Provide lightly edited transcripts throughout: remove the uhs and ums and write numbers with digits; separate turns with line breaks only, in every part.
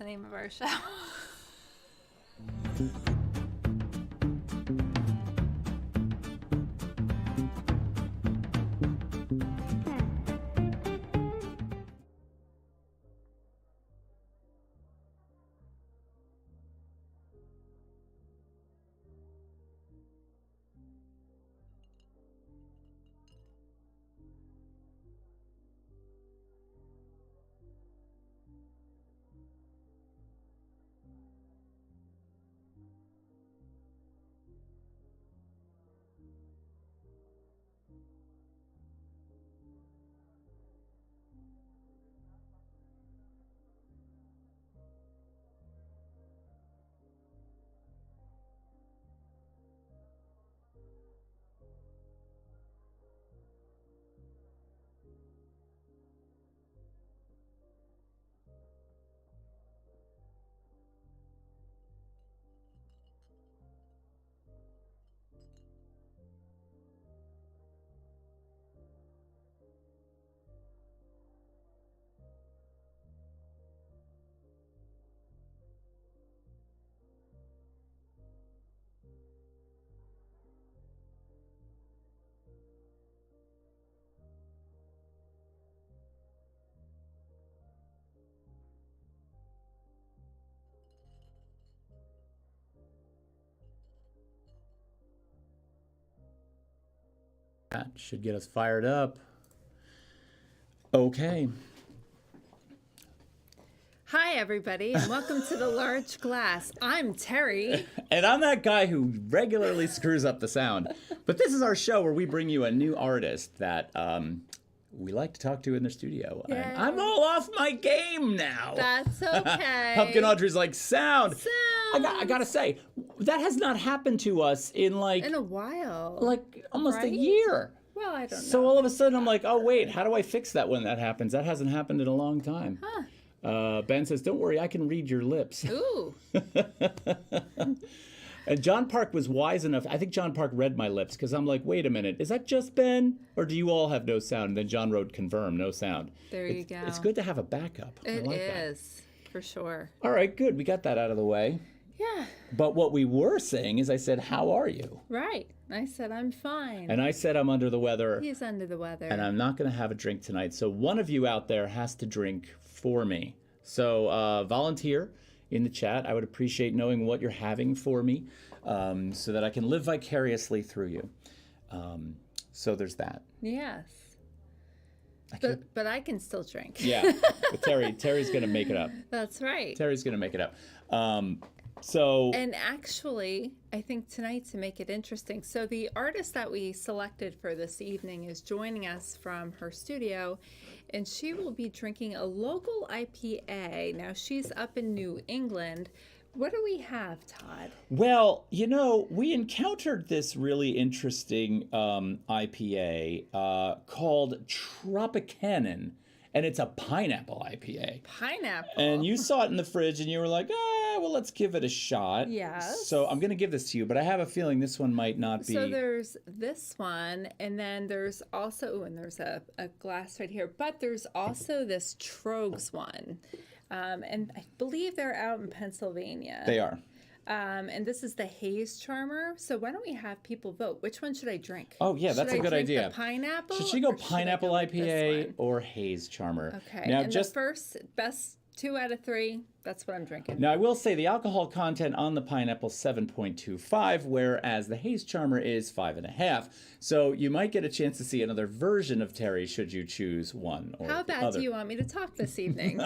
the name of our show.
That should get us fired up. Okay.
Hi, everybody, and welcome to The Large Glass. I'm Terri.
And I'm that guy who regularly screws up the sound. But this is our show where we bring you a new artist that we like to talk to in their studio.
Yay.
And I'm all off my game now.
That's okay.
Pumpkin Audrey's like, sound.
Sound.
I gotta say, that has not happened to us in
a while.
like almost
right?
a year.
Well, I don't know.
So all of a sudden I'm like, oh wait, how do I fix that when that happens? That hasn't happened in a long time.
Huh.
Ben says, don't worry, I can read your lips.
Ooh.
And John Park was wise enough. I think John Park read my lips because I'm like, wait a minute, is that just Ben? Or do you all have no sound? And then John wrote confirm, no sound.
There you go.
It's good to have a backup.
It
I like
is, for sure.
That. All right, good. We got that out of the way.
Yeah.
But what we were saying is I said, how are you?
Right. I said, I'm fine.
And I said, I'm under the weather.
He's under the weather.
And I'm not going to have a drink tonight. So one of you out there has to drink for me. So volunteer in the chat. I would appreciate knowing what you're having for me so that I can live vicariously through you. So there's that.
Yes. But I can still drink.
Yeah. But Terri's going to make it up.
That's right.
Terri's going to make it up.
And actually, I think tonight, to make it interesting, so the artist that we selected for this evening is joining us from her studio, and she will be drinking a local IPA. Now, she's up in New England. What do we have, Todd?
Well, we encountered this really interesting IPA called Tropicana. And it's a pineapple IPA.
Pineapple.
And you saw it in the fridge and you were like, well, let's give it a shot.
Yes.
So I'm going to give this to you, but I have a feeling this one might not be.
So there's this one, and then there's also, and there's a glass right here, but there's also this Trogs one. And I believe they're out in Pennsylvania.
They are.
And this is the Haze Charmer. So why don't we have people vote? Which one should I drink?
Oh, yeah, that's a good idea.
The pineapple?
Should she go
or should I
pineapple
go with this
IPA
one?
or Haze Charmer?
Okay.
Now,
and the first best 2 out of 3, that's what I'm drinking.
Now, I will say the alcohol content on the pineapple is 7.25, whereas the Haze Charmer is 5.5. So you might get a chance to see another version of Terri should you choose one or
How
the
bad
other.
do you want me to talk this evening?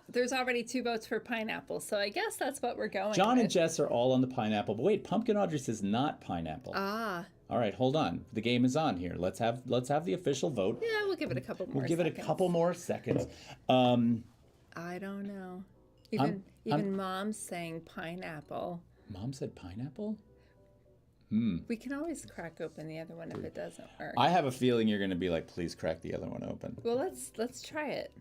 There's already 2 votes for pineapple, so I guess that's what we're going
John
with.
and Jess are all on the pineapple, but wait, Pumpkin Audrey says not pineapple.
Ah.
All right, hold on. The game is on here. Let's have the official vote.
Yeah, we'll give it a couple more
We'll give it a
seconds.
couple more seconds.
I don't know. Even Mom's saying pineapple.
Mom said pineapple?
We can always crack open the other one if it doesn't work.
I have a feeling you're going to be like, please crack the other one open.
Well, let's try it.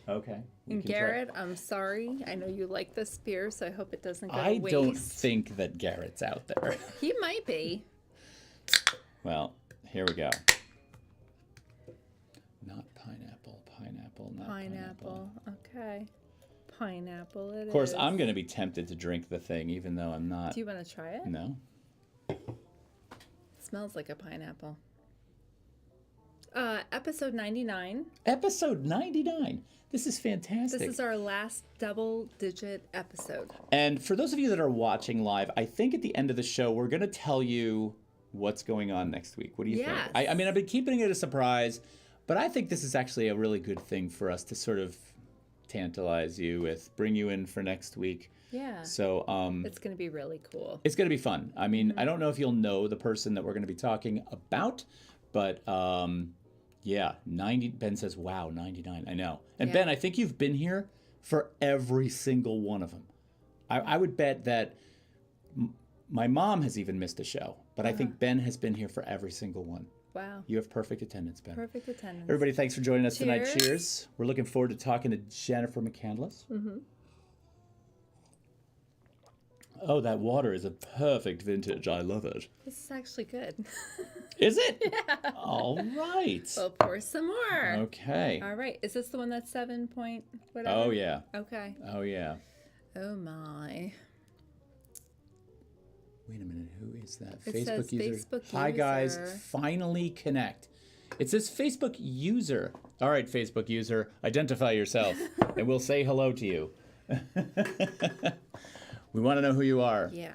Okay.
And Garrett, I'm sorry. I know you like this beer, so I hope it doesn't go to
I
waste.
don't think that Garrett's out there.
He might be.
Well, here we go. Not pineapple, not pineapple.
Pineapple. Okay. pineapple it is.
Of course, I'm going to be tempted to drink the thing, even though I'm not.
Do you want to try it?
No.
It smells like a pineapple. Episode 99.
Episode 99. This is fantastic.
This is our last double-digit episode.
And for those of you that are watching live, I think at the end of the show, we're going to tell you what's going on next week. What do you think? I mean, I've been keeping it a surprise, but I think this is actually a really good thing for us to sort of tantalize you with, bring you in for next week.
Yeah.
So
it's going to be really cool.
It's going to be fun. I mean, I don't know if you'll know the person that we're going to be talking about, but yeah, 90. Ben says, wow, 99. I know. And
Yeah.
Ben, I think you've been here for every single one of them. I would bet that my mom has even missed a show, but I think Ben has been here for every single one.
Wow.
You have perfect attendance, Ben.
Perfect attendance.
Everybody, thanks for joining us tonight.
Cheers.
Cheers. We're looking forward to talking to Jennifer McCandless.
Mm-hmm.
Oh, that water is a perfect vintage. I love it.
This is actually good.
Is it?
Yeah.
All right.
We'll pour some more.
Okay.
All right. Is this the one that's 7 point whatever?
Oh, yeah.
Okay.
Oh, yeah.
Oh, my.
Wait a minute. Who is that?
It says Facebook
Hi, guys.
user.
Finally connect. It says Facebook user. All right, Facebook user. Identify yourself, and we'll say hello to you. We want to know who you are.
Yeah.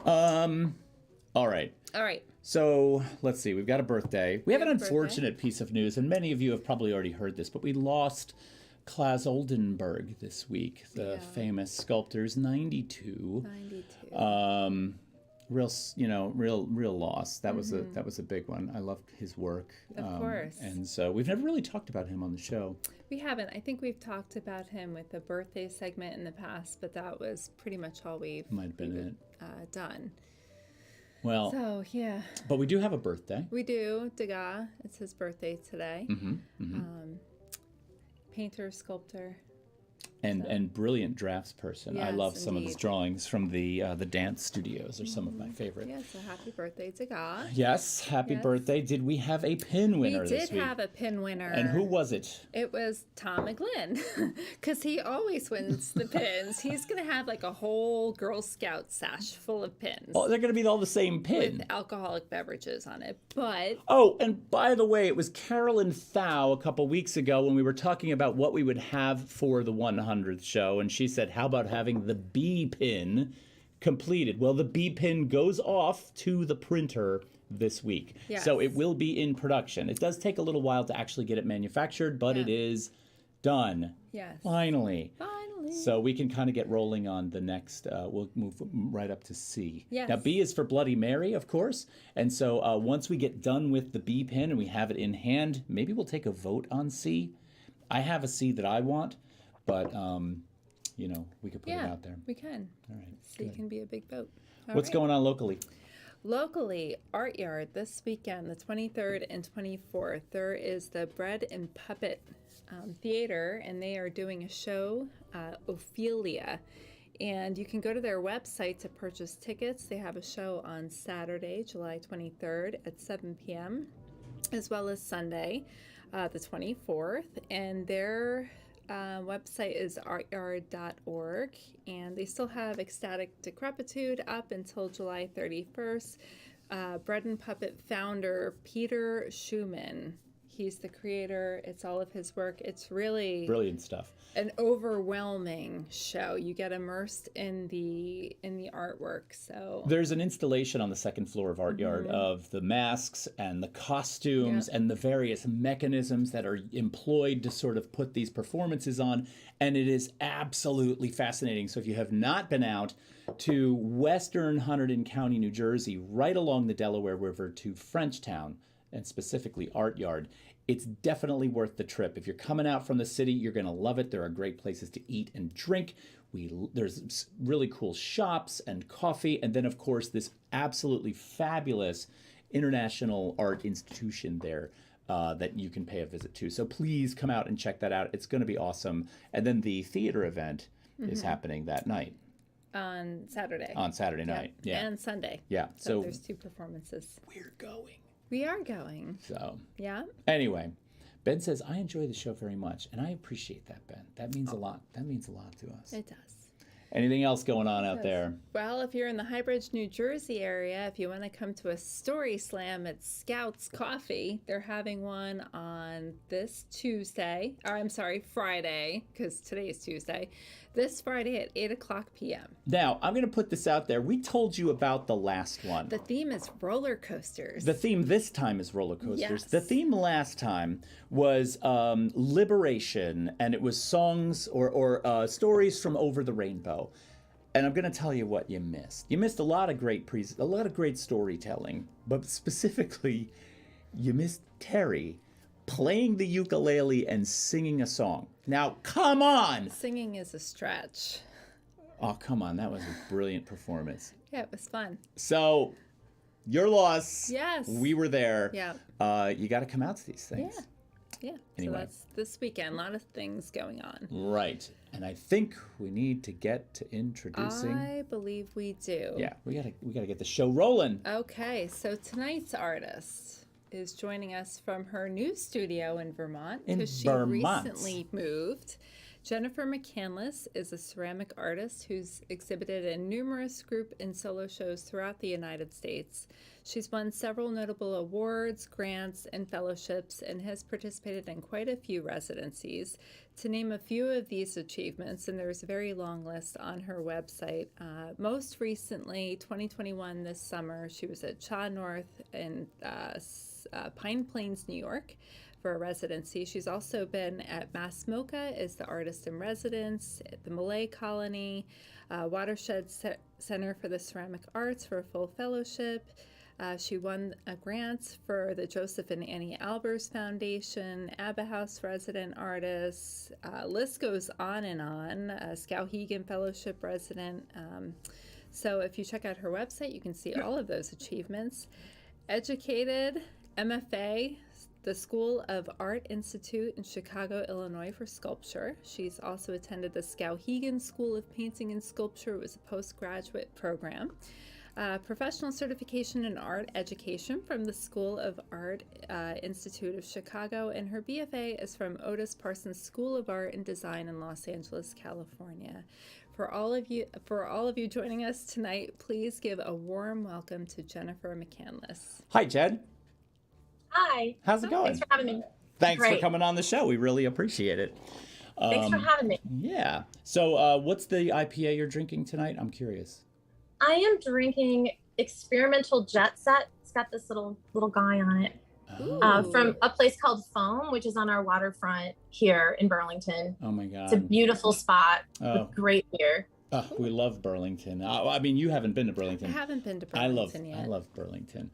All right.
All right.
So let's see. We've got a birthday. We have an
have a birthday.
unfortunate piece of news, and many of you have probably already heard this, but we lost Klaus Oldenburg this week, the famous sculptor's 92.
92.
Real loss. That was a big one. I love his work.
Of course.
And so we've never really talked about him on the show.
We haven't. I think we've talked about him with the birthday segment in the past, but that was pretty much all we've
Might have been it.
done.
Well,
So, yeah.
but we do have a birthday.
We do. Degas. It's his birthday today. Painter, sculptor.
And brilliant draftsperson. I
Yes,
love some of his
indeed.
drawings from the dance studios. Are some of my favorite.
Yeah, so happy birthday, Degas.
Yes, happy
Yes.
birthday. Did we have a pin winner
We
this
did
week?
have a pin winner.
And who was it?
It was Tom McGlynn, because he always wins the pins. He's going to have like a whole Girl Scout sash full of pins
Oh, they're going to be all the same pin.
with alcoholic beverages on it. But
Oh, and by the way, it was Carolyn Thau a couple weeks ago when we were talking about what we would have for the 100th show, and she said, how about having the B pin completed? Well, the B pin goes off to the printer this week.
Yes.
So it will be in production. It does take a little while to actually get it manufactured, but it is done.
yes,
Finally.
finally.
So we can kind of get rolling on the next, we'll move right up to C.
Yes.
Now B is for Bloody Mary, of course. And so once we get done with the B pin and we have it in hand, maybe we'll take a vote on C. I have a C that I want, but, we could put it out there.
we can.
All right.
So it can be a big vote.
What's going on locally?
Locally, Art Yard this weekend, the 23rd and 24th, there is the Bread and Puppet Theater, and they are doing a show, Ophelia. And you can go to their website to purchase tickets. They have a show on Saturday, July 23rd at 7 p.m., as well as Sunday, the 24th. And their website is artyard.org, and they still have Ecstatic Decrepitude up until July 31st. Bread and Puppet founder Peter Schumann, he's the creator. It's all of his work. It's really
Brilliant stuff.
an overwhelming show. You get immersed in the artwork. So
There's an installation on the second floor of Art Yard of the masks and the costumes and the various mechanisms that are employed to sort of put these performances on. And it is absolutely fascinating. So if you have not been out to western Hunterdon County, New Jersey, right along the Delaware River to Frenchtown, and specifically Art Yard, it's definitely worth the trip. If you're coming out from the city, you're going to love it. There are great places to eat and drink. There's really cool shops and coffee. And then, of course, this absolutely fabulous international art institution there that you can pay a visit to. So please come out and check that out. It's going to be awesome. And then the theater event is happening that night.
on Saturday.
On Saturday night. Yeah.
And Sunday.
Yeah.
So
So
there's two performances.
we're going.
We are going.
So
Yeah.
anyway, Ben says, I enjoy the show very much, and I appreciate that, Ben. That means a lot. That means a lot to us.
It does.
Anything else going on out there?
Well, if you're in the Highbridge, New Jersey area, if you want to come to a story slam at Scout's Coffee, they're having one on this Tuesday. Or I'm sorry, Friday, because today is Tuesday. This Friday at 8 o'clock p.m.
Now, I'm going to put this out there. We told you about the last one.
The theme is roller coasters.
The theme this time is roller coasters.
Yes.
The theme last time was liberation, and it was songs or stories from over the rainbow. And I'm going to tell you what you missed. You missed a lot of great storytelling, but specifically, you missed Terri playing the ukulele and singing a song. Now, come on!
Singing is a stretch.
Oh, come on. That was a brilliant performance.
Yeah, it was fun.
So, your loss.
Yes.
We were there.
Yeah.
You got to come out to these things.
Yeah.
Anyway.
So that's this weekend. A lot of things going on.
Right. And I think we need to get to introducing.
I believe we do.
Yeah, we gotta get the show rolling.
Okay, so tonight's artist is joining us from her new studio in Vermont because she recently moved. Jennifer McCandless is a ceramic artist who's exhibited in numerous group and solo shows throughout the United States. She's won several notable awards, grants, and fellowships, and has participated in quite a few residencies. To name a few of these achievements, and there's a very long list on her website, most recently, 2021, this summer, she was at Shaw North in Pine Plains, New York, for a residency. She's also been at Mass MoCA as the artist in residence, at the Malay Colony, Watershed Center for the Ceramic Arts for a full fellowship. She won a grant for the Joseph and Annie Albers Foundation, Abba House resident artist. List goes on and on. Skowhegan Fellowship resident. So if you check out her website, you can see all of those achievements. Educated, MFA, the School of Art Institute in Chicago, Illinois for sculpture. She's also attended the Skowhegan School of Painting and Sculpture. It was a postgraduate program. Professional certification in art education from the School of Art Institute of Chicago, and her BFA is from Otis Parsons School of Art and Design in Los Angeles, California. For all of you joining us tonight, please give a warm welcome to Jennifer McCandless.
Hi, Jen.
Hi.
How's it going?
Thanks for having me.
Thanks for coming on the show. We really appreciate it.
Thanks for having me.
Yeah. So what's the IPA you're drinking tonight? I'm curious.
I am drinking Experimental Jet Set. It's got this little guy on it from a place called Foam, which is on our waterfront here in Burlington.
Oh my God.
It's a beautiful spot with great beer.
Oh, we love Burlington. I mean, you haven't been to Burlington.
I haven't been to Burlington yet.
I love Burlington.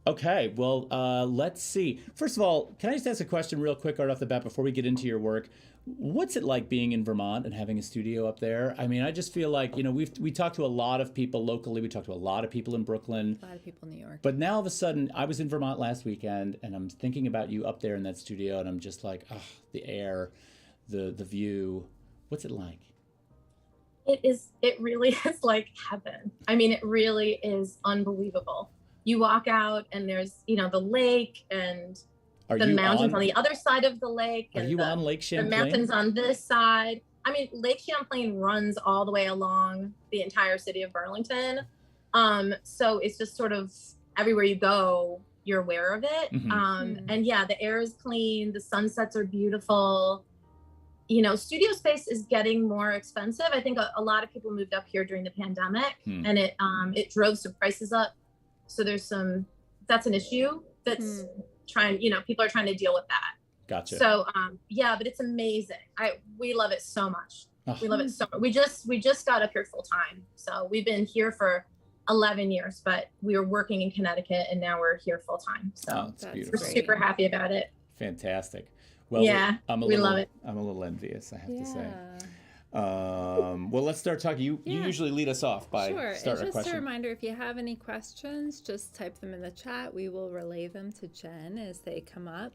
Okay, well, let's see. First of all, can I just ask a question real quick right off the bat before we get into your work? What's it like being in Vermont and having a studio up there? I mean, I just feel like, we talked to a lot of people locally. We talked to a lot of people in Brooklyn.
A lot of people in New York.
But now all of a sudden, I was in Vermont last weekend, and I'm thinking about you up there in that studio, and I'm just like, the air, the view. What's it like?
It really is like heaven. I mean, it really is unbelievable. You walk out and there's, the lake and the mountains on the other side of the lake.
Are you on Lake Champlain?
The mountains on this side. I mean, Lake Champlain runs all the way along the entire city of Burlington. So it's just sort of everywhere you go, you're aware of it.
Mm-hmm.
And yeah, the air is clean. The sunsets are beautiful. Studio space is getting more expensive. I think a lot of people moved up here during the pandemic and it drove some prices up. So that's an issue that's people are trying to deal with that.
Gotcha.
So, but it's amazing. We love it so much. We love it so much. We just got up here full time. So we've been here for 11 years, but we were working in Connecticut and now we're here full time. So
that's beautiful.
We're super happy about it.
Fantastic. Well, we love it. I'm a little envious, I have to say. Well, let's start talking. You usually lead us off by starting a question.
Just a reminder, if you have any questions, just type them in the chat. We will relay them to Jen as they come up.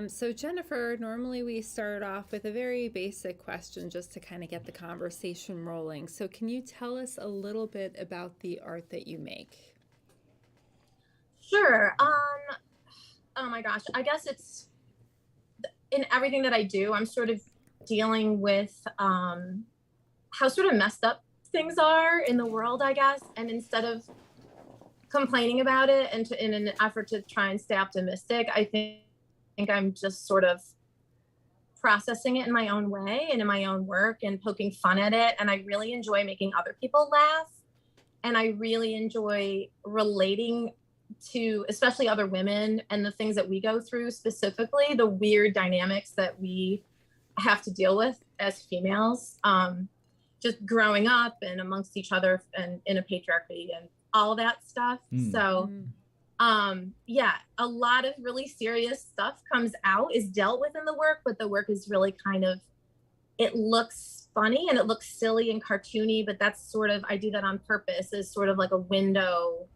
So Jennifer, normally we start off with a very basic question just to kind of get the conversation rolling. So can you tell us a little bit about the art that you make?
Sure. Oh my gosh. I guess it's in everything that I do, I'm sort of dealing with how sort of messed up things are in the world, I guess. And instead of complaining about it and in an effort to try and stay optimistic, I think I'm just sort of processing it in my own way and in my own work and poking fun at it. And I really enjoy making other people laugh. And I really enjoy relating to especially other women and the things that we go through, specifically the weird dynamics that we have to deal with as females, just growing up and amongst each other and in a patriarchy and all that stuff. So yeah, a lot of really serious stuff comes out, is dealt with in the work, but the work is really kind of, it looks funny and it looks silly and cartoony, but that's sort of, I do that on purpose, as sort of like a window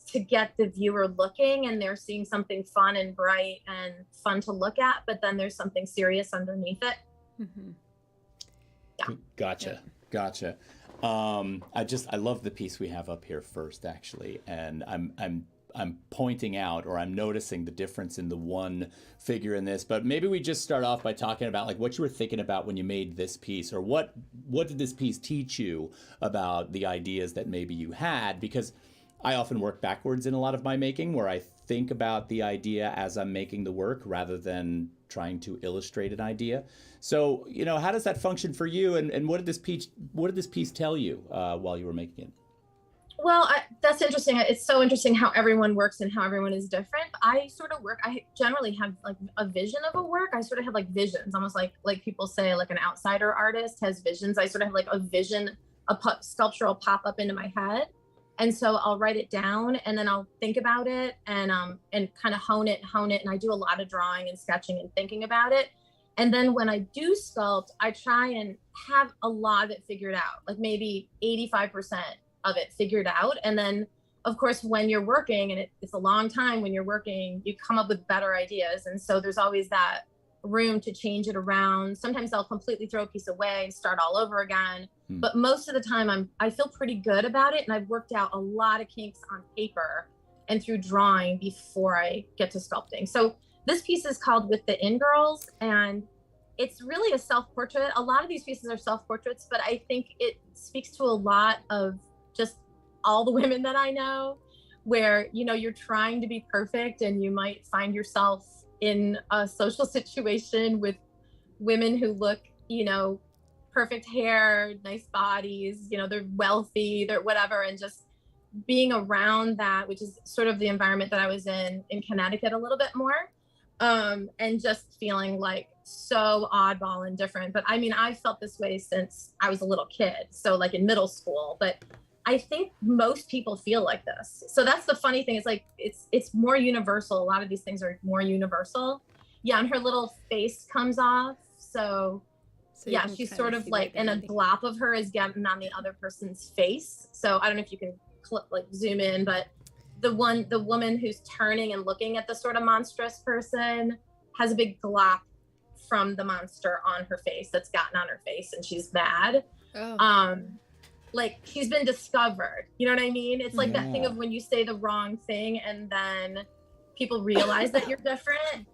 to get the viewer looking, and they're seeing something fun and bright and fun to look at, but then there's something serious underneath it. Yeah.
Gotcha. I love the piece we have up here first, actually, and I'm pointing out, or I'm noticing the difference in the one figure in this, but maybe we just start off by talking about like what you were thinking about when you made this piece, or what did this piece teach you about the ideas that maybe you had? Because I often work backwards in a lot of my making, where I think about the idea as I'm making the work rather than trying to illustrate an idea. So, how does that function for you? And what did this piece tell you while you were making it?
Well, that's interesting. It's so interesting how everyone works and how everyone is different. I sort of work, I generally have like a vision of a work. I sort of have like visions, almost like people say like an outsider artist has visions. I sort of have like a vision, sculpture will pop up into my head. And so I'll write it down and then I'll think about it and kind of hone it. And I do a lot of drawing and sketching and thinking about it. And then when I do sculpt, I try and have a lot of it figured out, like maybe 85% of it figured out. And then of course, when you're working, and it's a long time when you're working, you come up with better ideas. And so there's always that room to change it around. Sometimes I'll completely throw a piece away and start all over again. But most of the time I feel pretty good about it. And I've worked out a lot of kinks on paper and through drawing before I get to sculpting. So this piece is called With the In Girls, and it's really a self-portrait. A lot of these pieces are self-portraits, but I think it speaks to a lot of just all the women that I know, where, you're trying to be perfect and you might find yourself in a social situation with women who look, perfect hair, nice bodies, they're wealthy, they're whatever. And just being around that, which is sort of the environment that I was in Connecticut a little bit more, and just feeling like so oddball and different. But I mean, I felt this way since I was a little kid. So like in middle school, but I think most people feel like this. So that's the funny thing. It's like, it's more universal. A lot of these things are more universal. Yeah. And her little face comes off. So yeah, she's sort of like, and a glop of her is getting on the other person's face. So I don't know if you can zoom in, but the woman who's turning and looking at the sort of monstrous person has a big glop from the monster on her face that's gotten on her face, and she's mad. Like she's been discovered. You know what I mean? It's like that thing of when you say the wrong thing and then people realize that you're different.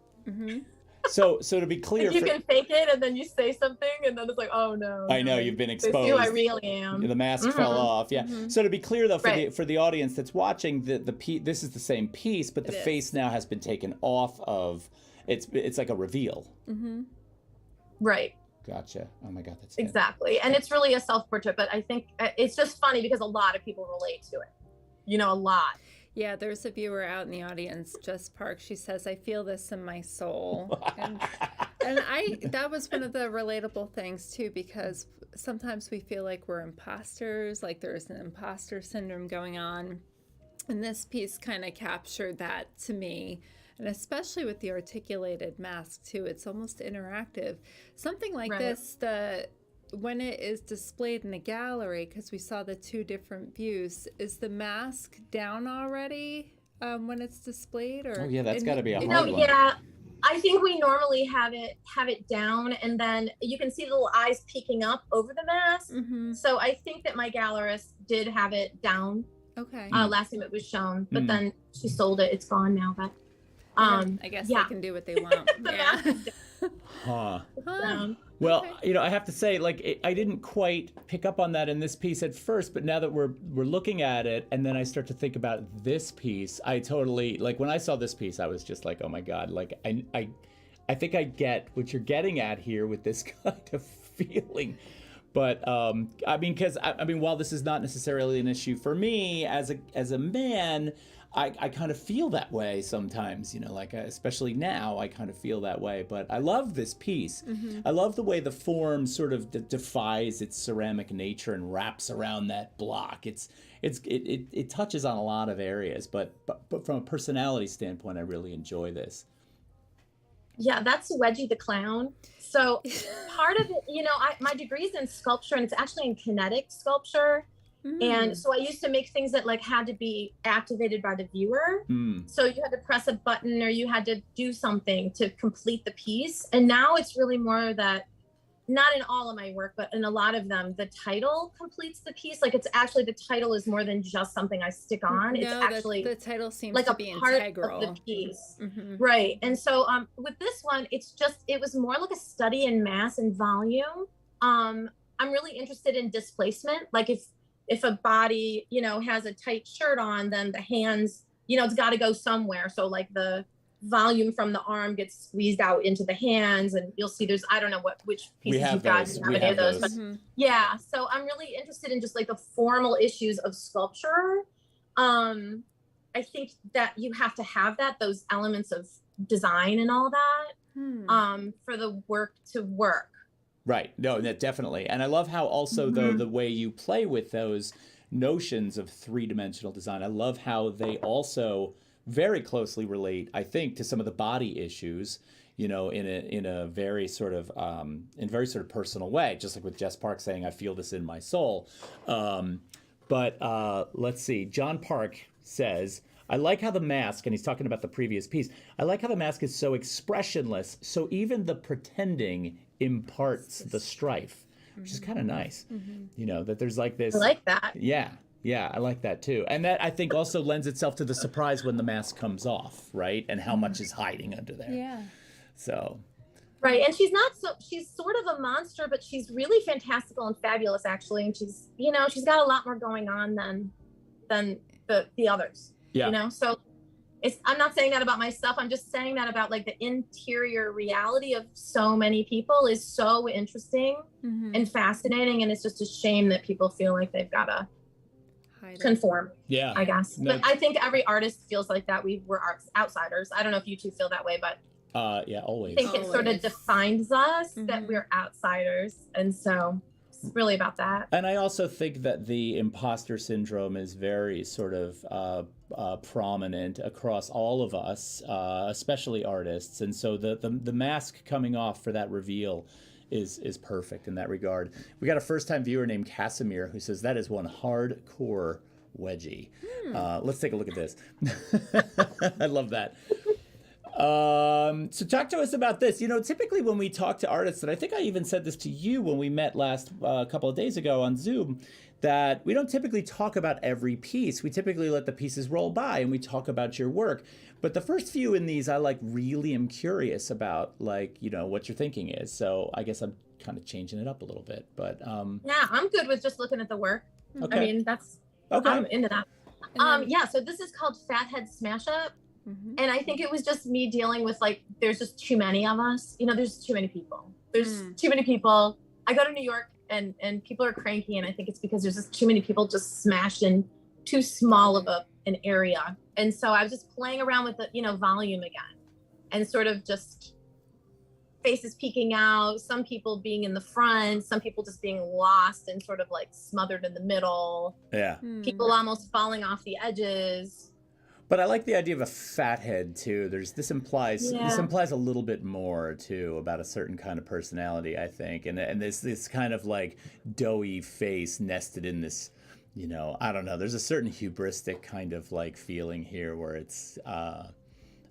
So to be clear,
you can fake it and then you say something and then it's like, oh no.
I know, you've been exposed.
They see who I really am.
The mask fell off. Yeah. So to be clear though, for the audience that's watching, this is the same piece, but the face now has been taken off of. It's like a reveal.
Right.
Gotcha. Oh my God, that's
exactly. And it's really a self-portrait, but I think it's just funny because a lot of people relate to it. A lot.
Yeah, there's a viewer out in the audience, Jess Park. She says, I feel this in my soul. And that was one of the relatable things too, because sometimes we feel like we're imposters, like there's an imposter syndrome going on. And this piece kind of captured that to me. And especially with the articulated mask too, it's almost interactive. Something like this, when it is displayed in a gallery, because we saw the two different views, is the mask down already when it's displayed? Or
that's got to be a hard one.
Yeah, I think we normally have it down, and then you can see the little eyes peeking up over the mask. So I think that my gallerist did have it down.
Okay.
Last time it was shown, but then she sold it. It's gone now, but.
I guess they can do what they want.
Huh.
Um,
Well,
Okay.
I have to say, like, I didn't quite pick up on that in this piece at first, but now that we're looking at it, and then I start to think about this piece, I totally, like, when I saw this piece, I was just like, oh my God, like, I think I get what you're getting at here with this kind of feeling. But I mean, because I mean, while this is not necessarily an issue for me as a man, I kind of feel that way sometimes, like especially now, I kind of feel that way. But I love this piece. I love the way the form sort of defies its ceramic nature and wraps around that block. It touches on a lot of areas, but from a personality standpoint, I really enjoy this.
Yeah, that's Wedgie the Clown. So part of it, my degree is in sculpture, and it's actually in kinetic sculpture. And so I used to make things that like had to be activated by the viewer. So you had to press a button or you had to do something to complete the piece. And now it's really more that, not in all of my work, but in a lot of them, the title completes the piece. Like it's actually, the title is more than just something I stick on. It's actually
the title seems
like
to
a
be
part
integral
of the piece. Right. And so with this one, it was more like a study in mass and volume. I'm really interested in displacement. Like if a body, has a tight shirt on, then the hands, it's got to go somewhere. So like the volume from the arm gets squeezed out into the hands, and you'll see which pieces you've got.
We have those.
But yeah, so I'm really interested in just like the formal issues of sculpture. I think that you have to have those elements of design and all that for the work to work.
Right. No, definitely. And I love how also, though, the way you play with those notions of three-dimensional design, I love how they also very closely relate, I think, to some of the body issues, in a very sort of personal way, just like with Jess Park saying, I feel this in my soul. But let's see. John Park says, I like how the mask, and he's talking about the previous piece, I like how the mask is so expressionless, so even the pretending imparts the strife, which is kind of nice. That there's like this.
I like that.
Yeah, I like that too. And that, I think, also lends itself to the surprise when the mask comes off, right? And how much is hiding under there.
Yeah.
So.
Right. And she's sort of a monster, but she's really fantastical and fabulous, actually. And she's got a lot more going on than the others.
Yeah.
So I'm not saying that about myself. I'm just saying that about like the interior reality of so many people is so interesting and fascinating. And it's just a shame that people feel like they've got to conform.
Yeah.
I guess.
No.
But I think every artist feels like that. We're outsiders. I don't know if you two feel that way, but
yeah, always.
I think it sort of defines us that we're outsiders. And so it's really about that.
And I also think that the imposter syndrome is very sort of prominent across all of us, especially artists. And so the mask coming off for that reveal is perfect in that regard. We got a first-time viewer named Casimir who says, that is one hardcore wedgie. Let's take a look at this. I love that. So talk to us about this. Typically when we talk to artists, and I think I even said this to you when we met last couple of days ago on Zoom, that we don't typically talk about every piece. We typically let the pieces roll by and we talk about your work. But the first few in these, I really am curious about what your thinking is. So I guess I'm kind of changing it up a little bit. But
yeah, I'm good with just looking at the work.
Okay.
I mean, I'm into that. Yeah. So this is called Fathead Smash Up. And I think it was just me dealing with there's just too many of us. There's too many people. There's too many people. I go to New York and people are cranky, and I think it's because there's just too many people just smashed in too small of an area. And so I was just playing around with the volume again, and sort of just faces peeking out, some people being in the front, some people just being lost and sort of smothered in the middle.
Yeah.
People almost falling off the edges.
But I like the idea of a fat head too. This implies a little bit more too about a certain kind of personality, I think, and this kind of doughy face nested in this, I don't know. There's a certain hubristic kind of feeling here where it's I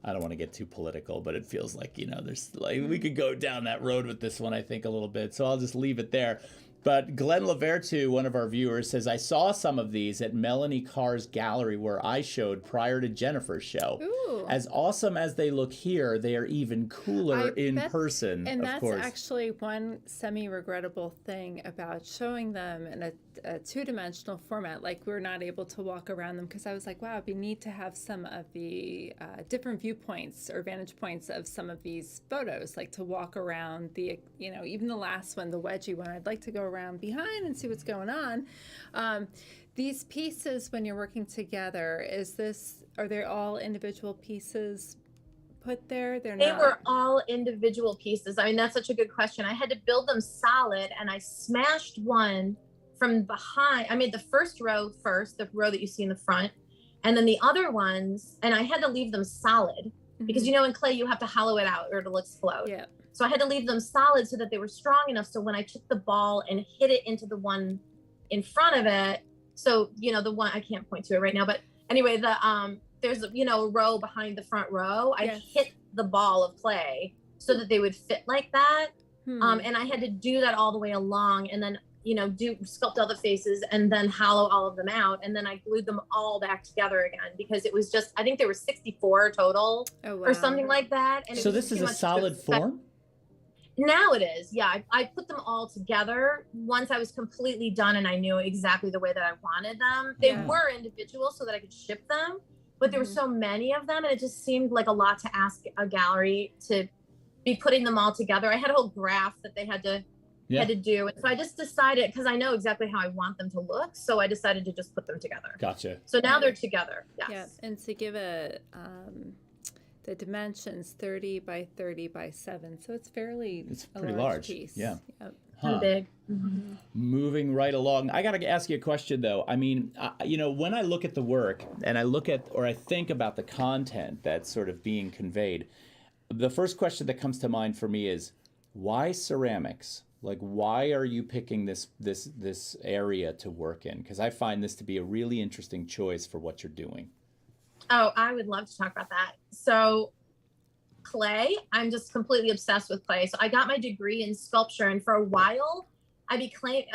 don't want to get too political, but it feels there's we could go down that road with this one, I think, a little bit. So I'll just leave it there. But Glenn Lavertu, one of our viewers, says, I saw some of these at Melanie Carr's gallery where I showed prior to Jennifer's show.
Ooh.
As awesome as they look here, they are even cooler in person,
and
of course.
that's actually one semi-regrettable thing about showing them in a two-dimensional format. Like, we're not able to walk around them because I was like, wow, it'd be neat to have some of the different viewpoints or vantage points of some of these photos, like to walk around the, even the last one, the wedgie one. I'd like to go around behind and see what's going on. These pieces, when you're working together, are they all individual pieces put there? They
were all individual pieces. I mean, that's such a good question. I had to build them solid, and I smashed one from behind. I made the first row first, the row that you see in the front, and then the other ones, and I had to leave them solid because, in clay, you have to hollow it out or it'll explode.
Yeah.
So I had to leave them solid so that they were strong enough. So when I took the ball and hit it into the one in front of it, so, the one, I can't point to it right now, but anyway, there's, a row behind the front row. I hit the ball of clay so that they would fit like that. And I had to do that all the way along, and then, sculpt all the faces and then hollow all of them out. And then I glued them all back together again because it was just, I think there were 64 total or something like that. And
so this is a solid form?
Now it is. Yeah. I put them all together once I was completely done and I knew exactly the way that I wanted them. They were individual so that I could ship them, but there were so many of them and it just seemed like a lot to ask a gallery to be putting them all together. I had a whole graph that they had to do. And so I just decided, because I know exactly how I want them to look, so I decided to just put them together.
Gotcha.
So now they're together. Yes.
Yeah. And to give the dimensions 30 by 30 by 7, so it's pretty large piece.
Yeah.
Yep.
Kind of big.
Moving right along, I gotta ask you a question though. I mean, when I look at the work and I think about the content that's sort of being conveyed, the first question that comes to mind for me is, why ceramics? Like, why are you picking this area to work in? Because I find this to be a really interesting choice for what you're doing.
Oh, I would love to talk about that. So clay, I'm just completely obsessed with clay. So I got my degree in sculpture, and for a while I became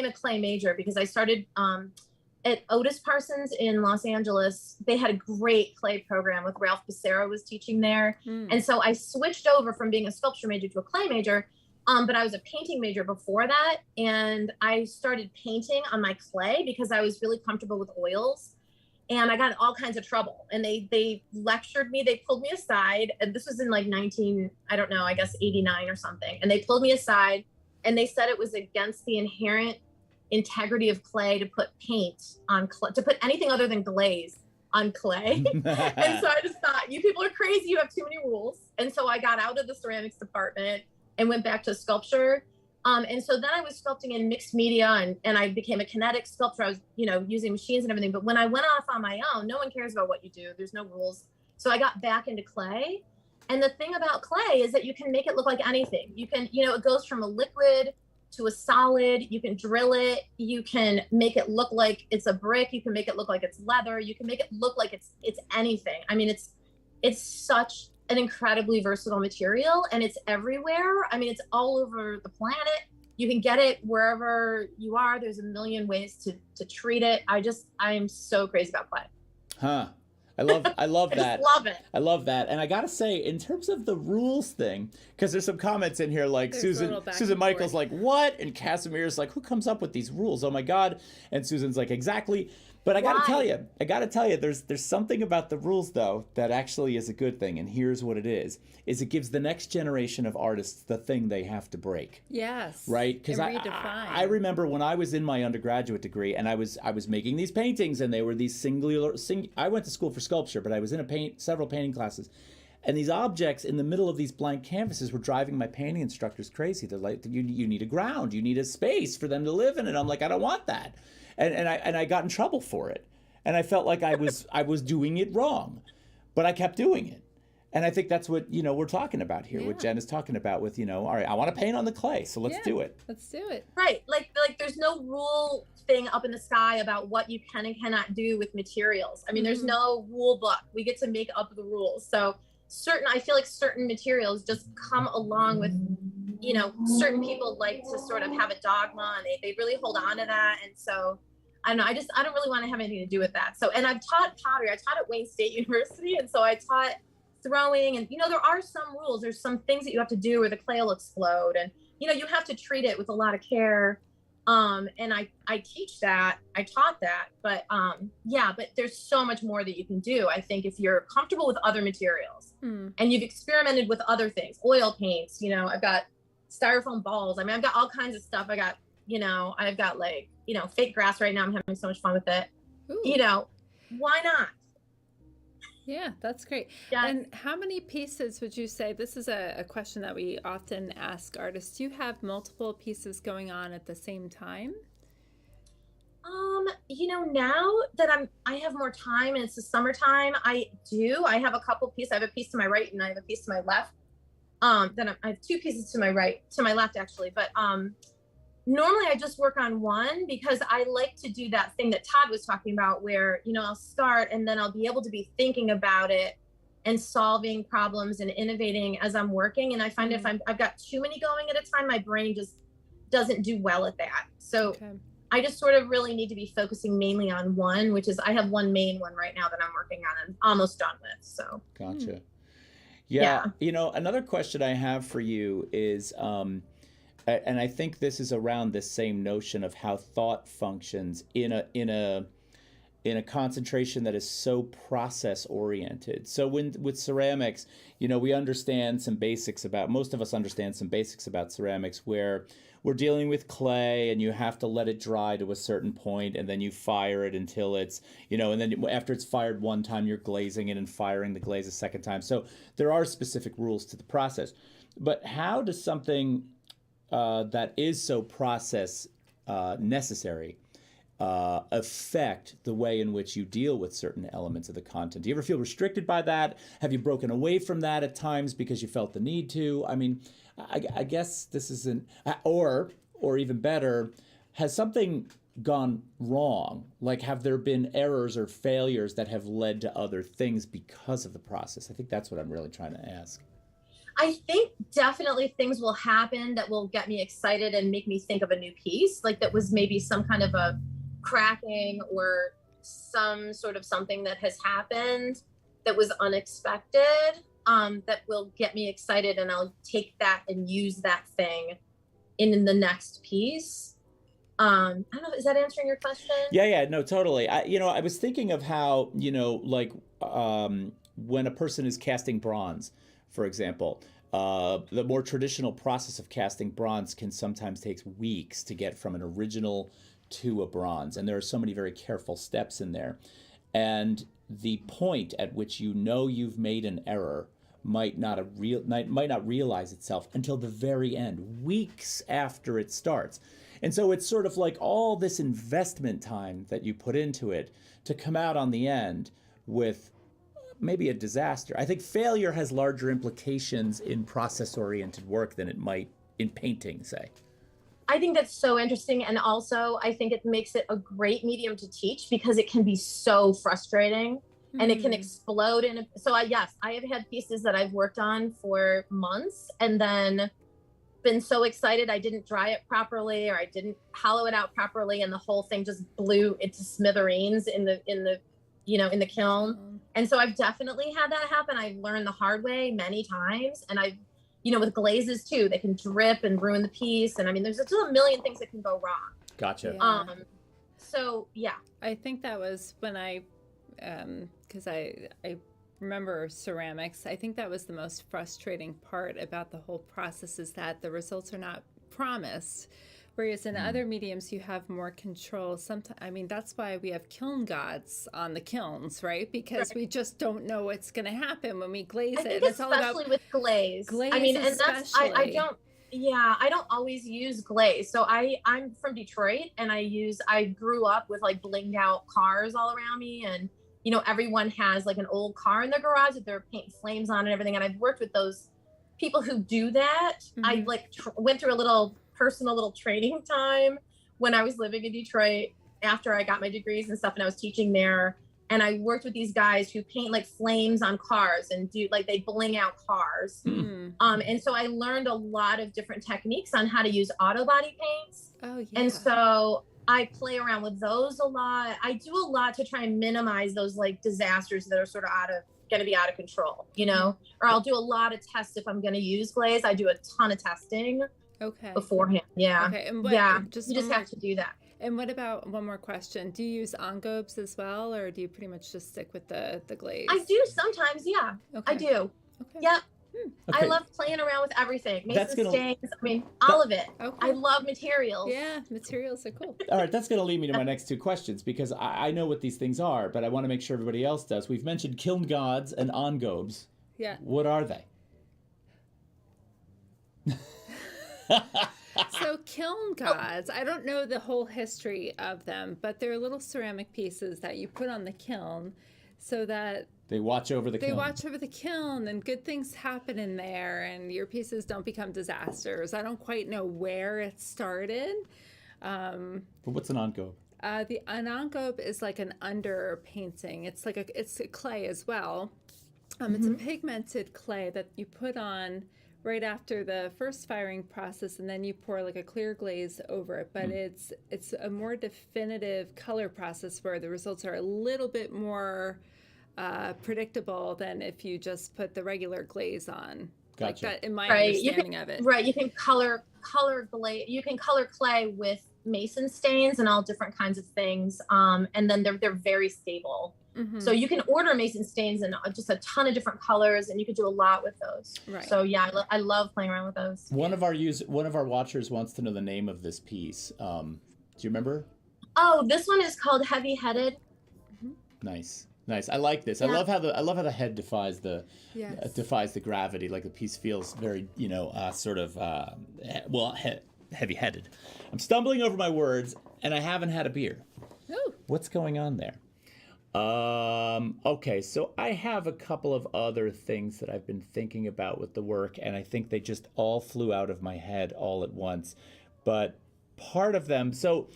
a clay major because I started at Otis Parsons in Los Angeles. They had a great clay program with Ralph Becerra was teaching there. And so I switched over from being a sculpture major to a clay major. But I was a painting major before that, and I started painting on my clay because I was really comfortable with oils. And I got in all kinds of trouble. And they lectured me, they pulled me aside, and this was in like 89 or something. And they pulled me aside and they said it was against the inherent integrity of clay to put paint on clay, to put anything other than glaze on clay. And so I just thought, you people are crazy, you have too many rules. And so I got out of the ceramics department and went back to sculpture. And so then I was sculpting in mixed media and I became a kinetic sculptor. I was, using machines and everything. But when I went off on my own, no one cares about what you do. There's no rules. So I got back into clay. And the thing about clay is that you can make it look like anything. You can, it goes from a liquid to a solid. You can drill it. You can make it look like it's a brick. You can make it look like it's leather. You can make it look like it's anything. I mean, it's such an incredibly versatile material, and it's everywhere. I mean, it's all over the planet. You can get it wherever you are. There's a million ways to treat it. I am so crazy about clay.
I love that.
I love it.
I love that. And I gotta say, in terms of the rules thing, because there's some comments in here like Susan Michael's like, what? And Casimir's like, who comes up with these rules? Oh my God. And Susan's like, exactly. But I gotta tell you, there's something about the rules though that actually is a good thing, and here's what it is it gives the next generation of artists the thing they have to break.
Yes.
Right? Because I remember when I was in my undergraduate degree and I was making these paintings, and they were these I went to school for sculpture, but I was in several painting classes. And these objects in the middle of these blank canvases were driving my painting instructors crazy. They're like, you need a ground, you need a space for them to live in. And I'm like, I don't want that. And I got in trouble for it. And I felt like I was doing it wrong. But I kept doing it. And I think that's what, we're talking about here, what Jen is talking about with, all right, I want to paint on the clay, so let's do it.
Let's do it.
Right. Like there's no rule thing up in the sky about what you can and cannot do with materials. I mean, there's no rule book. We get to make up the rules. So I feel like certain materials just come along with certain people like to sort of have a dogma, and they really hold on to that. And so I don't know, I don't really want to have anything to do with that. So, and I've taught pottery. I taught at Wayne State University. And so I taught throwing, and, there are some rules. There's some things that you have to do or the clay will explode. And, you have to treat it with a lot of care. And I teach that, I taught that, but but there's so much more that you can do. I think if you're comfortable with other materials and you've experimented with other things, oil paints, I've got styrofoam balls. I mean, I've got all kinds of stuff. I've got like, fake grass right now. I'm having so much fun with it. Ooh. Why not?
Yeah, that's great.
Yes.
And how many pieces would you say, this is a question that we often ask artists, do you have multiple pieces going on at the same time?
Now that I have more time and it's the summertime, I have a couple pieces. I have a piece to my right and I have a piece to my left. Then I have two pieces to my left actually, but normally I just work on one because I like to do that thing that Todd was talking about where, I'll start and then I'll be able to be thinking about it and solving problems and innovating as I'm working. And I find if I've got too many going at a time, my brain just doesn't do well at that. So I just sort of really need to be focusing mainly on one, which is I have one main one right now that I'm working on and almost done with. So.
Gotcha. Yeah. Another question I have for you is, and I think this is around this same notion of how thought functions in a concentration that is so process oriented. So with ceramics, we understand some basics about, most of us understand some basics about ceramics where we're dealing with clay and you have to let it dry to a certain point and then you fire it until it's, and then after it's fired one time, you're glazing it and firing the glaze a second time. So there are specific rules to the process. But how does something that is so process necessary affect the way in which you deal with certain elements of the content? Do you ever feel restricted by that? Have you broken away from that at times because you felt the need to? I mean, I guess this isn't, or even better, has something gone wrong? Like, have there been errors or failures that have led to other things because of the process? I think that's what I'm really trying to ask.
I think definitely things will happen that will get me excited and make me think of a new piece, like that was maybe some kind of a cracking or some sort of something that has happened that was unexpected, that will get me excited, and I'll take that and use that thing in the next piece. I don't know, is that answering your question?
Yeah, no, totally. I was thinking of how, like when a person is casting bronze, for example, the more traditional process of casting bronze can sometimes take weeks to get from an original to a bronze. And there are so many very careful steps in there. And the point at which you've made an error might not realize itself until the very end, weeks after it starts. And so it's sort of like all this investment time that you put into it to come out on the end with maybe a disaster. I think failure has larger implications in process-oriented work than it might in painting, say.
I think that's so interesting. And also, I think it makes it a great medium to teach because it can be so frustrating and it can explode. Yes, I have had pieces that I've worked on for months and then been so excited I didn't dry it properly or I didn't hollow it out properly, and the whole thing just blew into smithereens in the kiln. And so I've definitely had that happen. I've learned the hard way many times, and I've, with glazes too, they can drip and ruin the piece. And I mean, there's still a million things that can go wrong.
Gotcha.
Yeah.
So yeah.
I think that was when because I remember ceramics. I think that was the most frustrating part about the whole process, is that the results are not promised. Whereas in other mediums, you have more control. That's why we have kiln gods on the kilns, right? Because we just don't know what's going to happen when we glaze it.
It's all about with glaze. I mean, and that's, I don't always use glaze. So I'm from Detroit, and I grew up with like blinged out cars all around me, and everyone has like an old car in their garage that they're painting flames on and everything. And I've worked with those people who do that. I went through a personal training time when I was living in Detroit after I got my degrees and stuff, and I was teaching there. And I worked with these guys who paint like flames on cars and do like, they bling out cars. And so I learned a lot of different techniques on how to use auto body paints.
Oh, yeah.
And so I play around with those a lot. I do a lot to try and minimize those like disasters that are sort of going to be out of control, you know, or I'll do a lot of tests if I'm going to use glaze. I do a ton of testing beforehand. Yeah.
Okay. And
you just have to do that.
And what about, one more question, do you use engobes as well, or do you pretty much just stick with the glaze?
I do sometimes. Yeah, I do.
Okay.
Yep.
Okay.
I love playing around with everything. Mason stains, I mean, all of it. I love materials.
Yeah, materials are cool.
All right, that's going to lead me to my next two questions, because I know what these things are, but I want to make sure everybody else does. We've mentioned kiln gods and engobes.
Yeah.
What are they?
So kiln gods, I don't know the whole history of them, but they're little ceramic pieces that you put on the kiln so that
they watch over the kiln.
They watch over the kiln, and good things happen in there, and your pieces don't become disasters. I don't quite know where it started.
But what's an engobe?
An engobe is like an underpainting. It's like it's a clay as well. It's a pigmented clay that you put on right after the first firing process, and then you pour like a clear glaze over it. But it's a more definitive color process where the results are a little bit more predictable than if you just put the regular glaze on.
Gotcha.
Like that, in my understanding of it.
Right. You can color glaze. You can color clay with Mason stains and all different kinds of things. And then they're very stable. So you can order Mason stains in just a ton of different colors, and you can do a lot with those. Right. So yeah, I love playing around with those.
One of our watchers wants to know the name of this piece. Do you remember?
Oh, this one is called Heavy Headed.
Nice. I like this. Yeah. I love how the head defies the gravity. Like the piece feels very, heavy-headed. I'm stumbling over my words, and I haven't had a beer.
Ooh.
What's going on there? Okay, so I have a couple of other things that I've been thinking about with the work, and I think they just all flew out of my head all at once. But part of them, so,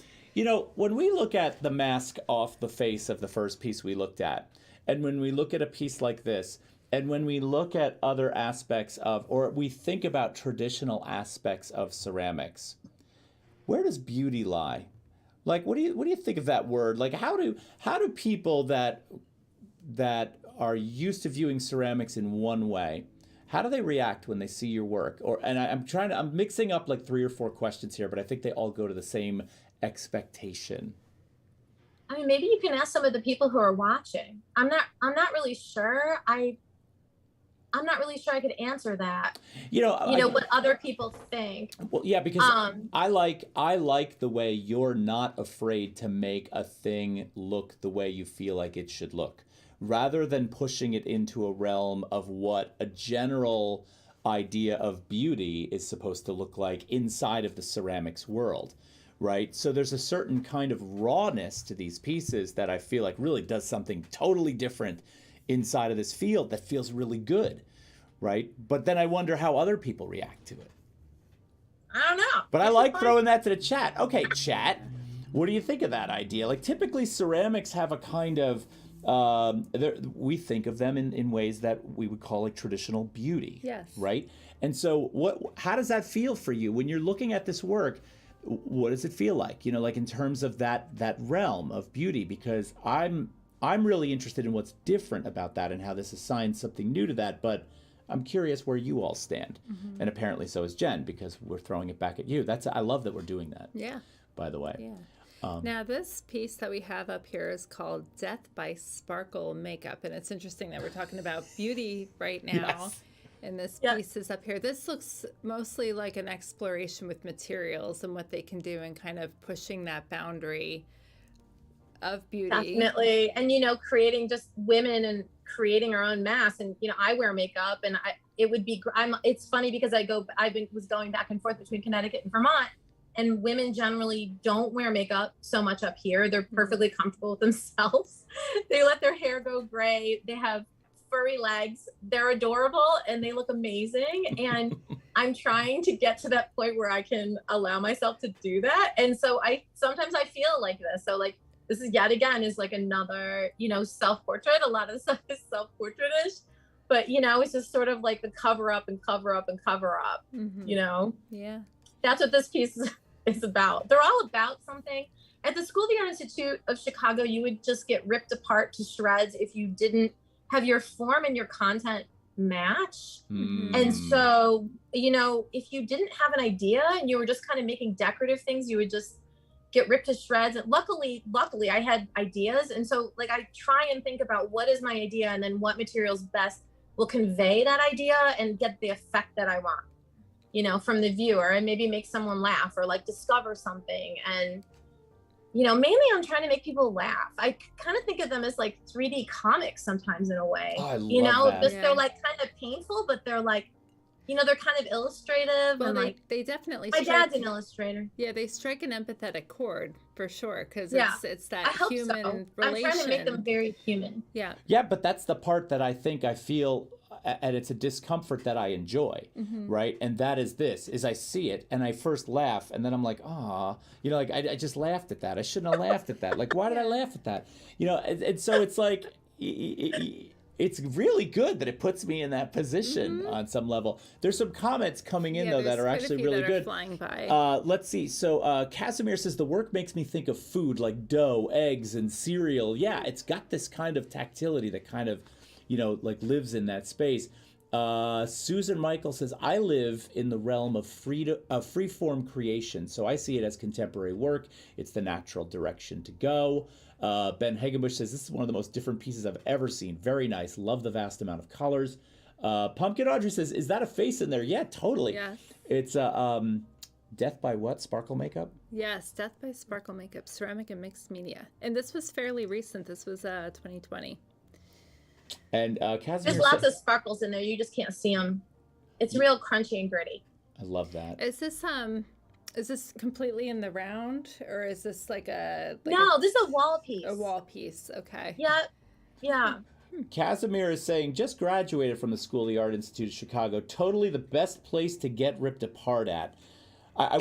when we look at the mask off the face of the first piece we looked at, and when we look at a piece like this, and when we look at other aspects of, or we think about traditional aspects of ceramics, where does beauty lie? Like, what do you think of that word? Like, how do people that are used to viewing ceramics in one way, how do they react when they see your work? I'm mixing up like 3 or 4 questions here, but I think they all go to the same expectation.
I mean, maybe you can ask some of the people who are watching. I'm not really sure. I'm not really sure I could answer that. What other people think.
Well, yeah, because I like the way you're not afraid to make a thing look the way you feel like it should look, rather than pushing it into a realm of what a general idea of beauty is supposed to look like inside of the ceramics world, right? So there's a certain kind of rawness to these pieces that I feel like really does something totally different inside of this field that feels really good, right? But then I wonder how other people react to it.
I don't know.
But I like throwing that to the chat. Okay, chat, what do you think of that idea? Like, typically ceramics have a kind of, we think of them in ways that we would call like traditional beauty.
Yes.
Right? And so how does that feel for you when you're looking at this work? What does it feel like? Like in terms of that realm of beauty, because I'm really interested in what's different about that and how this assigns something new to that, but I'm curious where you all stand. And apparently so is Jen, because we're throwing it back at you. I love that we're doing that.
Yeah.
By the way.
Yeah. Now this piece that we have up here is called Death by Sparkle Makeup, and it's interesting that we're talking about beauty right now.
Yes.
And this piece is up here. This looks mostly like an exploration with materials and what they can do, and kind of pushing that boundary of beauty.
Definitely. And, creating just women and creating our own masks. And, I wear makeup, and it's funny because was going back and forth between Connecticut and Vermont, and women generally don't wear makeup so much up here. They're perfectly comfortable with themselves. They let their hair go gray. They have furry legs. They're adorable and they look amazing. And I'm trying to get to that point where I can allow myself to do that. And so sometimes I feel like this. So like this is yet again is like another, self-portrait. A lot of the stuff is self-portrait-ish, but it's just sort of like the cover up and cover up and cover up,
Yeah.
That's what this piece is about. They're all about something. At the School of the Art Institute of Chicago, you would just get ripped apart to shreds if you didn't have your form and your content match. And so, if you didn't have an idea and you were just kind of making decorative things, you would just get ripped to shreds. And luckily I had ideas. And so like, I try and think about what is my idea and then what materials best will convey that idea and get the effect that I want, from the viewer, and maybe make someone laugh or like discover something. And mainly I'm trying to make people laugh. I kind of think of them as like 3D comics sometimes in a way.
Oh, I love that.
Just they're like kind of painful, but they're like, they're kind of illustrative.
Well,
and
they definitely.
My dad's an illustrator.
Yeah, they strike an empathetic chord for sure, because it's that human relation.
I'm trying to make them very human.
Yeah.
Yeah, but that's the part that I think I feel, and it's a discomfort that I enjoy, right? And that is I see it and I first laugh and then I'm like, like I just laughed at that. I shouldn't have laughed at that. Like, why did I laugh at that? And so it's like, it's really good that it puts me in that position on some level. There's some comments coming in though that are actually really good.
Flying by.
Let's see. So Casimir says the work makes me think of food like dough, eggs, and cereal. Yeah, it's got this kind of tactility that kind of, like lives in that space. Susan Michael says, I live in the realm of free-form creation, so I see it as contemporary work. It's the natural direction to go. Ben Hagenbush says, this is one of the most different pieces I've ever seen. Very nice. Love the vast amount of colors. Pumpkin Audrey says, is that a face in there? Yeah, totally.
Yes.
It's Death by what? Sparkle makeup?
Yes, Death by Sparkle makeup, ceramic and mixed media. And this was fairly recent. This was 2020.
And Casimir
there's lots of sparkles in there. You just can't see them. It's real crunchy and gritty.
I love that.
Is this completely in the round, or is this like a?
This is a wall piece.
A wall piece. Okay.
Yeah.
Casimir is saying, just graduated from the School of the Art Institute of Chicago. Totally the best place to get ripped apart at. I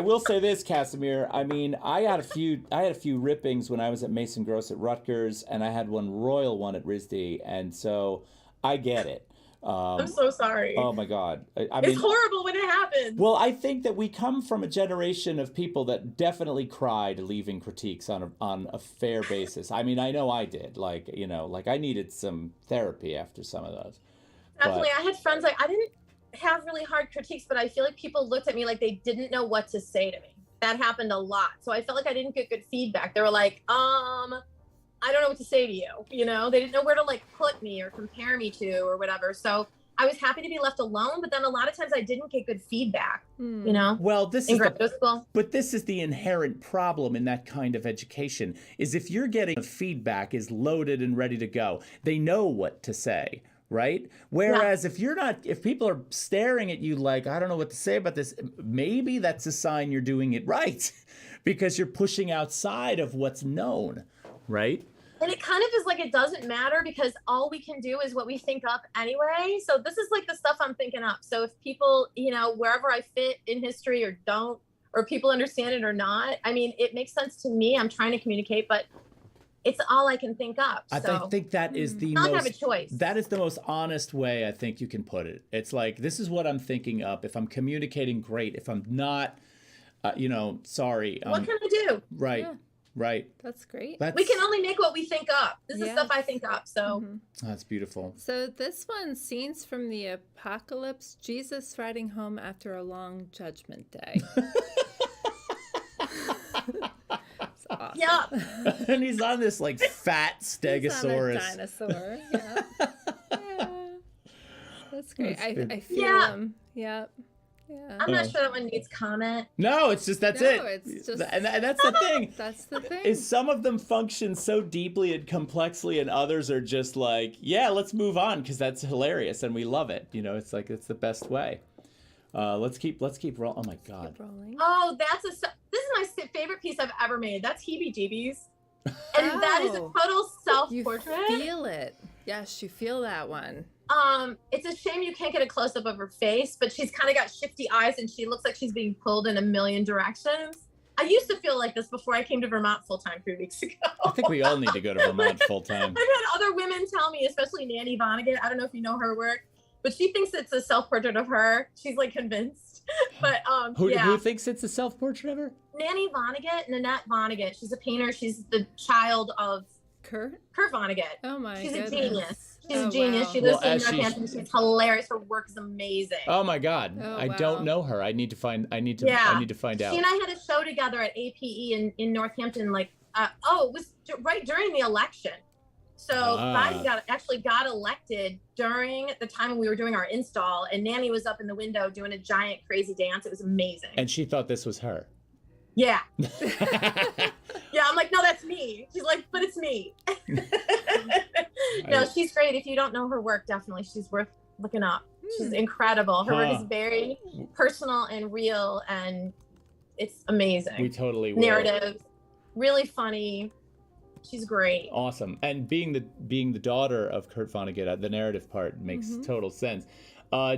will say this, Casimir. I mean, I had a few rippings when I was at Mason Gross at Rutgers, and I had one royal one at RISD, and so I get it.
I'm so sorry.
Oh my God. I
mean, it's horrible when it happens.
Well, I think that we come from a generation of people that definitely cried leaving critiques on a fair basis. I mean, I know I did. Like I needed some therapy after some of those.
Definitely. I had friends I didn't have really hard critiques, but I feel like people looked at me like they didn't know what to say to me. That happened a lot. So I felt like I didn't get good feedback. They were like, I don't know what to say to you. They didn't know where to like put me or compare me to or whatever. So I was happy to be left alone, but then a lot of times I didn't get good feedback,
Well, this is the inherent problem in that kind of education, is if you're getting feedback is loaded and ready to go, they know what to say. Right? Whereas if people are staring at you like, I don't know what to say about this, maybe that's a sign you're doing it right because you're pushing outside of what's known, right?
And it kind of is like, it doesn't matter because all we can do is what we think up anyway. So this is like the stuff I'm thinking up. So if people, wherever I fit in history or don't, or people understand it or not, I mean, it makes sense to me. I'm trying to communicate, but it's all I can think up. So
I think that is the
not have a choice.
That is the most honest way I think you can put it. It's like, this is what I'm thinking up. If I'm communicating, great. If I'm not, sorry.
What can I do?
Right.
Yeah.
Right.
That's great.
We can only make what we think up. This is stuff I think up. So
that's beautiful.
So this one, scenes from the apocalypse, Jesus riding home after a long judgment day. Awesome.
Yeah.
And he's on this like fat stegosaurus.
He's on a dinosaur. Yeah. Yeah. That's great. I feel him. Yeah. Yeah.
I'm not sure that one needs comment.
No, it's just that's it.
It's just,
and that's the thing.
That's the thing.
Is some of them function so deeply and complexly, and others are just like, yeah, let's move on because that's hilarious and we love it. It's like it's the best way. Let's keep rolling. Oh my God.
Keep rolling.
Oh, this is my favorite piece I've ever made. That's Heebie-Jeebies. And that is a total self-portrait.
You feel it. Yes, you feel that one.
It's a shame you can't get a close-up of her face, but she's kind of got shifty eyes and she looks like she's being pulled in a million directions. I used to feel like this before I came to Vermont full-time 3 weeks ago.
I think we all need to go to Vermont full-time.
I've had other women tell me, especially Nanny Vonnegut. I don't know if you know her work, but she thinks it's a self-portrait of her. She's like convinced. But
Who thinks it's a self-portrait of her?
Nanny Vonnegut, Nanette Vonnegut. She's a painter. She's the child of Kurt Vonnegut.
Oh my
She's
goodness.
a genius. She's a genius.
Wow.
She lives in Northampton. She's hilarious. Her work is amazing.
Oh my God.
Oh,
I don't know her. I need to find out.
She and I had a show together at APE in Northampton, like, it was right during the election. So Biden got elected during the time when we were doing our install, and Nanny was up in the window doing a giant crazy dance. It was amazing.
And she thought this was her.
Yeah. Yeah, I'm like, no, that's me. She's like, but it's me. No, she's great. If you don't know her work, definitely she's worth looking up. She's incredible. Her work is very personal and real, and it's amazing.
We totally will.
Narrative, really funny. She's great.
Awesome. And being the daughter of Kurt Vonnegut, the narrative part makes total sense.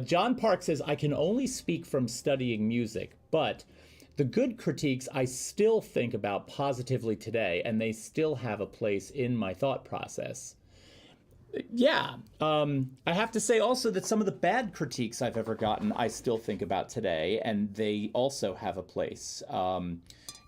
John Park says, I can only speak from studying music, but the good critiques I still think about positively today, and they still have a place in my thought process. Yeah. I have to say also that some of the bad critiques I've ever gotten, I still think about today, and they also have a place.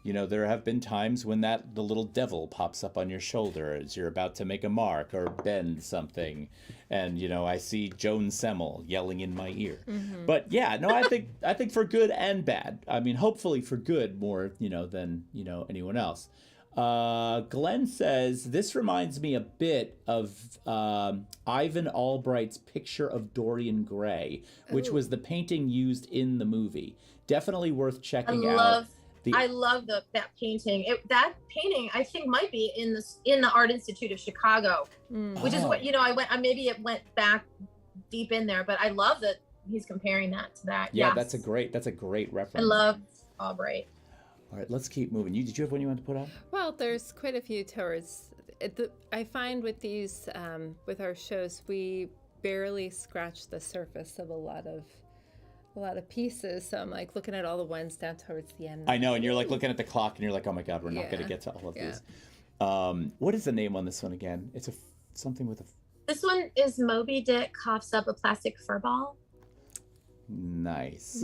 There have been times when the little devil pops up on your shoulder as you're about to make a mark or bend something. And, I see Joan Semmel yelling in my ear. Mm-hmm. But yeah, no, I think for good and bad. I mean, hopefully for good more, than, anyone else. Glenn says, this reminds me a bit of Ivan Albright's picture of Dorian Gray, which was the painting used in the movie. Definitely worth checking out.
I love that painting. That painting, I think, might be in the Art Institute of Chicago, which is what maybe it went back deep in there, but I love that he's comparing that to that.
Yeah,
yes.
that's a great reference.
I love Albright.
All right, let's keep moving. Did you have one you wanted to put on?
Well, there's quite a few tours. I find with these, with our shows, we barely scratch the surface of a lot of pieces. So I'm like looking at all the ones down towards the end.
I know, and you're like looking at the clock, and you're like, oh my God, we're not going to get to all of these. What is the name on this one again? It's something with a.
This one is Moby Dick coughs up a plastic fur ball.
Nice.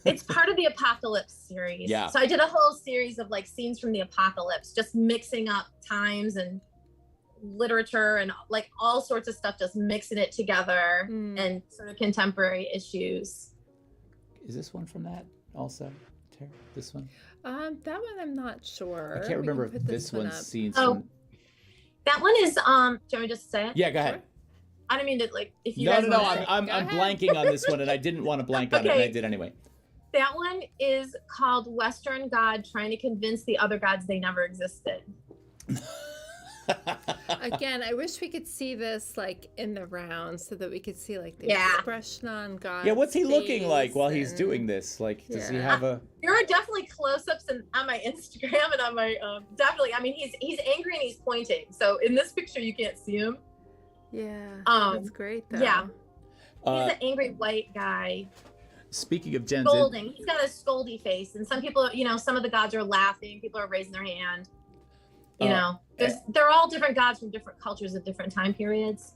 It's part of the Apocalypse series.
Yeah.
So I did a whole series of like scenes from the Apocalypse, just mixing up times and literature and like all sorts of stuff, just mixing it together and sort of contemporary issues.
Is this one from that also, Terri? This one?
That one I'm not sure.
I can't remember if this one's seen.
That one is. Do you want me just to say it?
Yeah, go ahead.
Sure. I don't mean to like if you.
No. I'm blanking on this one, and I didn't want to blank on it, and I did anyway.
That one is called Western God Trying to Convince the Other Gods They Never Existed.
Again, I wish we could see this like in the round so that we could see like the expression on God's
Yeah, what's he looking like while he's
and...
doing this? Like, does he have a?
There are definitely close-ups on my Instagram and on my definitely. I mean, he's angry and he's pointing. So in this picture, you can't see him.
Yeah, that's great though.
Yeah, he's an angry white guy.
Speaking of Jen's,
scolding. He's got a scoldy face, and some people, some of the gods are laughing. People are raising their hand. They're all different gods from different cultures at different time periods.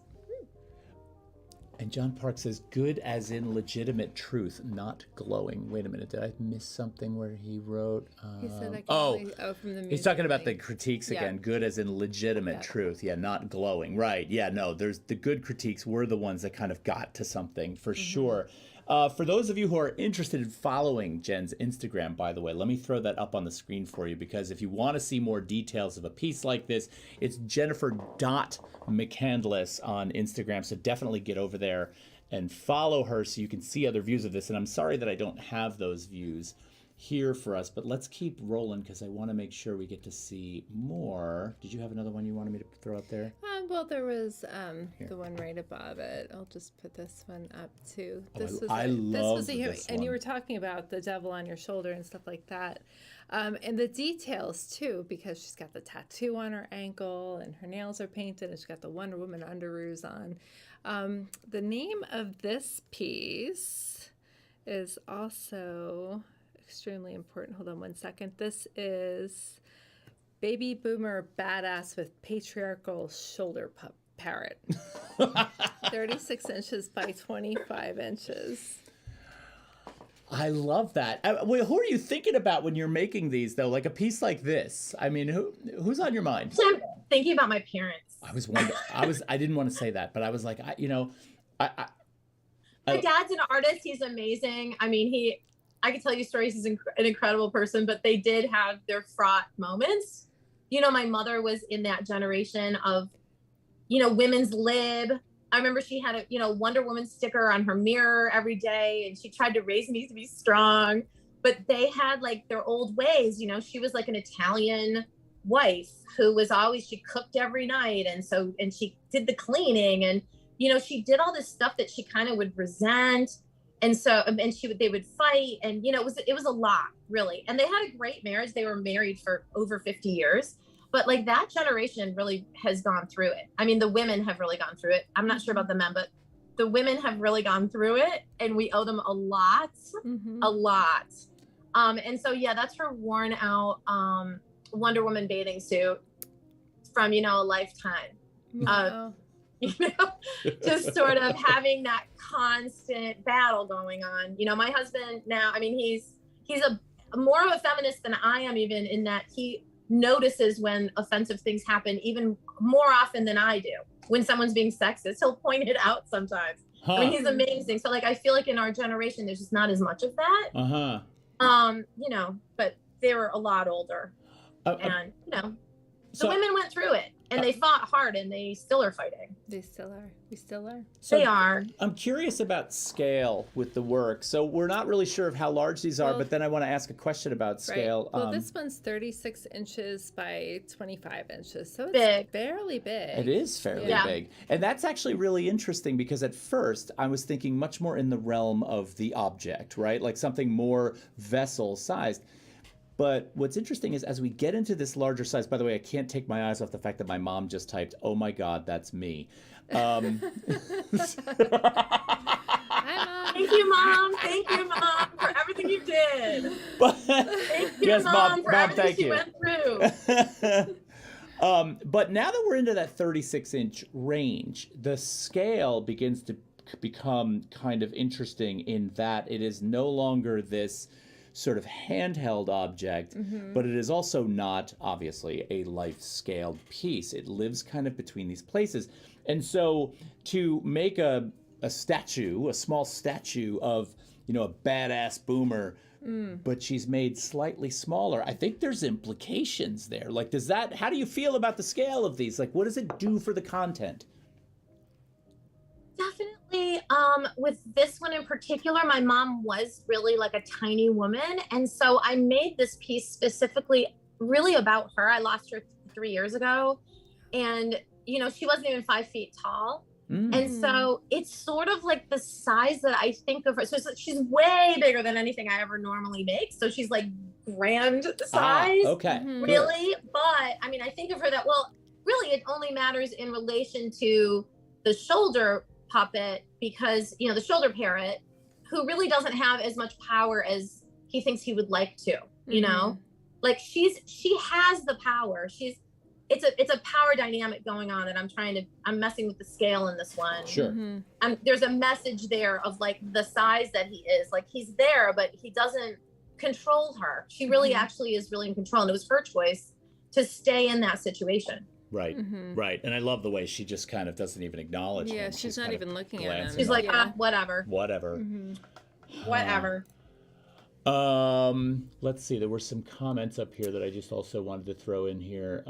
And John Park says, good as in legitimate truth, not glowing. Wait a minute, did I miss something where he wrote?
He said from the music.
He's talking about the critiques again. Good as in legitimate truth. Yeah, not glowing. Right. Yeah, no, there's the good critiques were the ones that kind of got to something for sure. For those of you who are interested in following Jen's Instagram, by the way, let me throw that up on the screen for you, because if you want to see more details of a piece like this, it's Jennifer.McCandless on Instagram. So definitely get over there and follow her so you can see other views of this. And I'm sorry that I don't have those views here for us, but let's keep rolling because I want to make sure we get to see more. Did you have another one you wanted me to throw up there?
Well, there was the one right above it. I'll just put this one up too.
This was this
and you were talking about the devil on your shoulder and stuff like that, and the details too, because she's got the tattoo on her ankle and her nails are painted, and she's got the Wonder Woman underoos on. The name of this piece is also extremely important. Hold on one second. This is Baby Boomer Badass with Patriarchal Shoulder Parrot. 36 inches by 25 inches.
I love that. Well, who are you thinking about when you're making these, though? Like a piece like this? I mean, who's on your mind?
I'm thinking about my parents.
I didn't want to say that, but I was like, my
dad's an artist. He's amazing. I mean, I could tell you stories. He's an incredible person, but they did have their fraught moments. My mother was in that generation of, women's lib. I remember she had a, Wonder Woman sticker on her mirror every day, and she tried to raise me to be strong, but they had like their old ways. She was like an Italian wife who was she cooked every night. And she did the cleaning, and, she did all this stuff that she kind of would resent. And so, and they would fight, and, it was a lot, really. And they had a great marriage. They were married for over 50 years. But like that generation really has gone through it. I mean, the women have really gone through it. I'm not sure about the men, but the women have really gone through it, and we owe them a lot, a lot. And so, yeah, that's her worn out Wonder Woman bathing suit from, a lifetime.
Wow.
Just sort of having that constant battle going on. My husband now, I mean, he's a more of a feminist than I am, even in that he notices when offensive things happen even more often than I do. When someone's being sexist, he'll point it out sometimes. I mean, he's amazing. So like, I feel like in our generation, there's just not as much of that. But they were a lot older, and the women went through it, and they fought hard, and they still are fighting.
They still are. We still are.
So
they are.
I'm curious about scale with the work. So we're not really sure of how large these are, but then I want to ask a question about scale.
Right. Well, this one's 36 inches by 25 inches. So it's
big.
Fairly big.
It is fairly big. And that's actually really interesting, because at first I was thinking much more in the realm of the object, right? Like something more vessel sized. But what's interesting is as we get into this larger size, by the way, I can't take my eyes off the fact that my mom just typed, "Oh my God, that's me."
Hi, Mom.
Thank you, Mom. Thank you, Mom, for everything you did. Thank you,
yes,
Mom, for everything
thank
she
you.
went through.
But now that we're into that 36-inch range, the scale begins to become kind of interesting in that it is no longer this sort of handheld object, but it is also not, obviously, a life-scaled piece. It lives kind of between these places. And so to make a statue, a small statue of, a badass boomer, but she's made slightly smaller, I think there's implications there. Like, how do you feel about the scale of these? Like, what does it do for the content?
Definitely. With this one in particular, my mom was really like a tiny woman. And so I made this piece specifically really about her. I lost her 3 years ago, and, she wasn't even 5 feet tall. And so it's sort of like the size that I think of her. So she's way bigger than anything I ever normally make. So she's like grand size,
okay,
really. But I mean, I think of her that, well, really it only matters in relation to the shoulder puppet, because, the shoulder parrot, who really doesn't have as much power as he thinks he would like to, like she has the power. It's a power dynamic going on, and I'm messing with the scale in this one.
Sure.
There's a message there of like the size that he is, like he's there, but he doesn't control her. She really actually is really in control, and it was her choice to stay in that situation.
Right, right. And I love the way she just kind of doesn't even acknowledge him.
Yeah, she's not even looking at him.
She's like, whatever.
Whatever.
Whatever.
Let's see. There were some comments up here that I just also wanted to throw in here.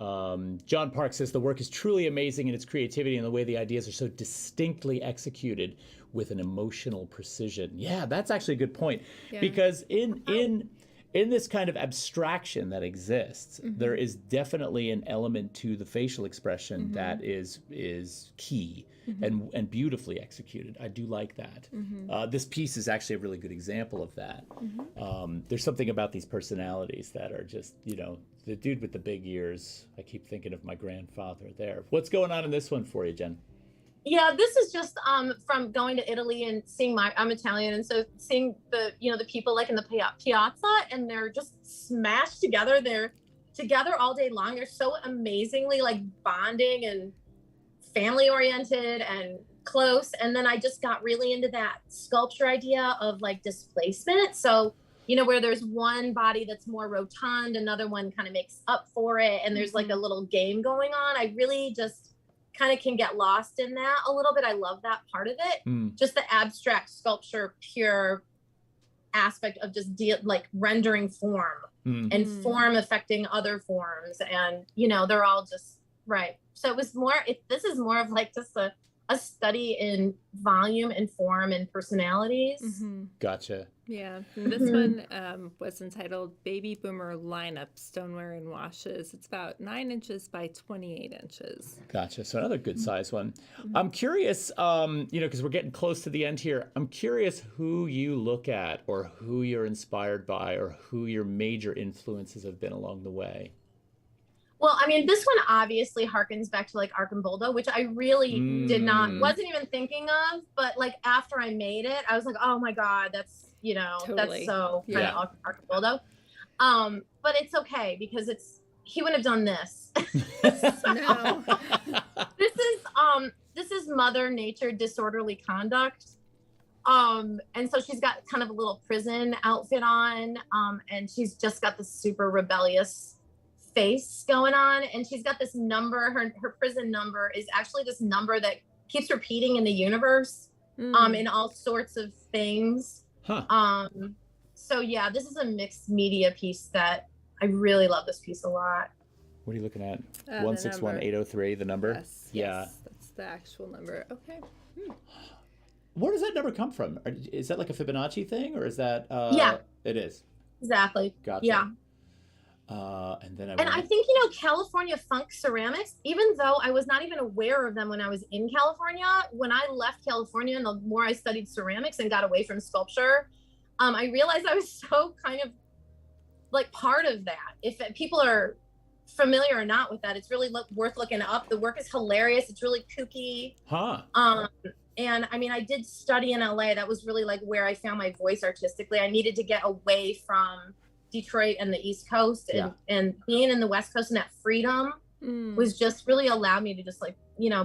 John Park says the work is truly amazing in its creativity and the way the ideas are so distinctly executed with an emotional precision. Yeah, that's actually a good point. Yeah. Because in this kind of abstraction that exists, there is definitely an element to the facial expression that is key and beautifully executed. I do like that. This piece is actually a really good example of that. There's something about these personalities that are just, the dude with the big ears. I keep thinking of my grandfather there. What's going on in this one for you, Jen?
Yeah, this is just from going to Italy and seeing I'm Italian, and so seeing the people like in the piazza, and they're just smashed together. They're together all day long. They're so amazingly like bonding and family oriented and close. And then I just got really into that sculpture idea of like displacement. So, where there's one body that's more rotund, another one kind of makes up for it, and there's like a little game going on. I really just kind of can get lost in that a little bit. I love that part of it. Just the abstract sculpture, pure aspect of just like rendering form and form affecting other forms. And, they're all just right. So it was more, this is more of like just a study in volume and form and personalities.
Gotcha.
Yeah. And this one was entitled Baby Boomer Lineup Stoneware and Washes. It's about 9 inches by 28 inches.
Gotcha. So another good size one. I'm curious, because we're getting close to the end here. I'm curious who you look at or who you're inspired by or who your major influences have been along the way.
Well, I mean, this one obviously harkens back to like Arcimboldo, which I really wasn't even thinking of. But like after I made it, I was like, oh my God, that's,
totally.
That's so kind of Arcimboldo. But it's okay because he wouldn't have done this.
No.
This is Mother Nature Disorderly Conduct. And so she's got kind of a little prison outfit on. And she's just got this super rebellious face going on, and she's got this number. Her prison number is actually this number that keeps repeating in the universe, in all sorts of things. So yeah, this is a mixed media piece that I really love. This piece a lot.
What are you looking at? 161803, the number?
Yes,
yeah,
that's the actual number. Okay.
Where does that number come from? Is that like a Fibonacci thing, or is that
yeah,
it is
exactly.
Gotcha.
Yeah.
And then
I think, California funk ceramics, even though I was not even aware of them when I was in California, when I left California and the more I studied ceramics and got away from sculpture, I realized I was so kind of like part of that. If people are familiar or not with that, it's really worth looking up. The work is hilarious. It's really kooky. And I mean, I did study in LA. That was really like where I found my voice artistically. I needed to get away from Detroit and the East Coast, and being in the West Coast and that freedom was just really allowed me to just like,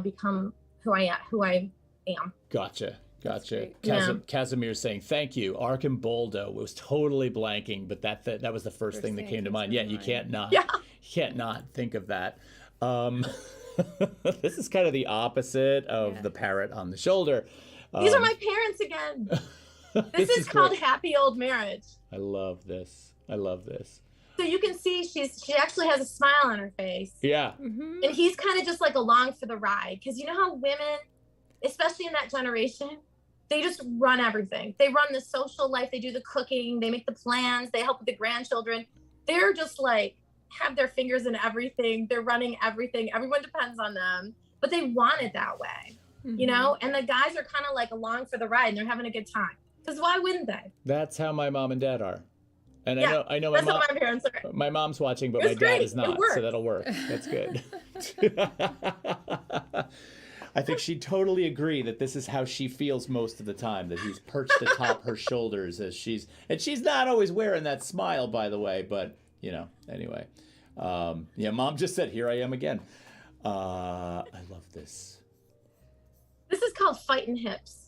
become who I am.
Gotcha.
Yeah.
Casimir's saying, thank you. Arcimboldo was totally blanking, but that was the first thing that came to mind. Yeah, you can't not think of that. This is kind of the opposite of the parrot on the shoulder.
These are my parents again. This is called Happy Old Marriage.
I love this.
So you can see she actually has a smile on her face.
Yeah.
And he's kind of just like along for the ride. Because you know how women, especially in that generation, they just run everything. They run the social life. They do the cooking. They make the plans. They help with the grandchildren. They're just like, have their fingers in everything. They're running everything. Everyone depends on them. But they want it that way, And the guys are kind of like along for the ride and they're having a good time. Because why wouldn't they?
That's how my mom and dad are. And I know
that's how my parents are.
My mom's watching, but my dad is not, so that'll work. That's good. I think she'd totally agree that this is how she feels most of the time, that he's perched atop her shoulders and she's not always wearing that smile, by the way, but anyway. Mom just said, here I am again. I love this.
This is called Fightin' Hips.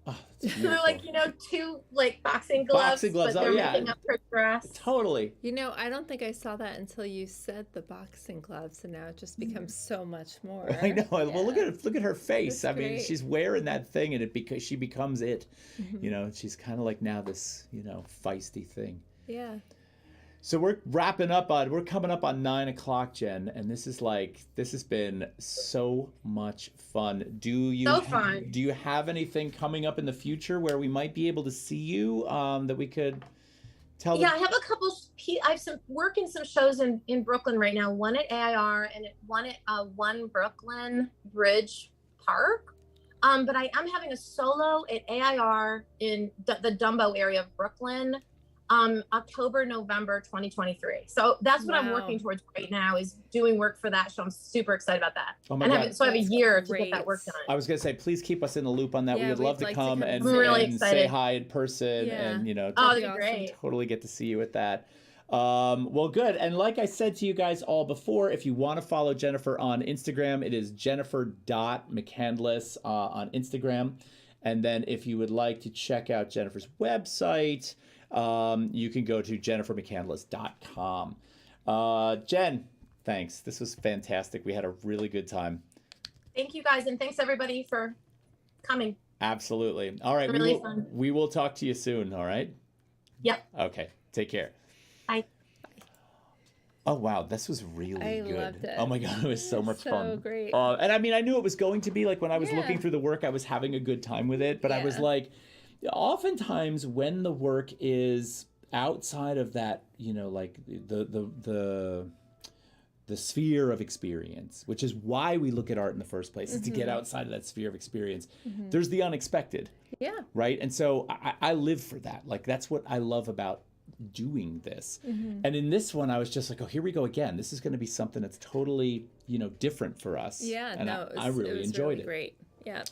Oh,
they're like, two like boxing gloves, but they're making up her dress.
Totally.
I don't think I saw that until you said the boxing gloves, and now it just becomes so much more.
I know. Yeah. Well, look at her face. That's great. She's wearing that thing, and she becomes it. She's kind of like now this, feisty thing.
Yeah.
So we're coming up on 9 o'clock, Jen, and this has been so much fun. Do you have anything coming up in the future where we might be able to see you that we could tell?
Yeah, I have a couple. I have some work in some shows in Brooklyn right now. One at AIR and one at One Brooklyn Bridge Park. But I am having a solo at AIR in the Dumbo area of Brooklyn. October, November 2023. So that's what I'm working towards right now, is doing work for that show. I'm super excited about that.
Oh my God.
So I have a year to get that work done.
I was going to say, please keep us in the loop on that. We would love to come and
say
hi in person and,
that'd be great.
Totally get to see you at that. Well, good. And like I said to you guys all before, if you want to follow Jennifer on Instagram, it is jennifer.mccandless on Instagram. And then if you would like to check out Jennifer's website, you can go to jennifermccandless.com. Jen, thanks. This was fantastic. We had a really good time.
Thank you guys. And thanks everybody for coming.
Absolutely. All right.
Really fun.
We will talk to you soon. All right.
Yep.
Okay. Take care.
Bye.
Oh, wow. This was really good.
I loved it.
Oh, my God. It was so much fun.
So great.
And I mean, I knew it was going to be like when I was looking through the work, I was having a good time with it. But I was like, oftentimes when the work is outside of that, like the sphere of experience, which is why we look at art in the first place, is to get outside of that sphere of experience. There's the unexpected.
Yeah.
Right. And so I live for that. Like, that's what I love about doing this. And in this one, I was just like, oh, here we go again. This is going to be something that's totally, different for us.
Yeah.
And I really enjoyed it.
Great. Yeah.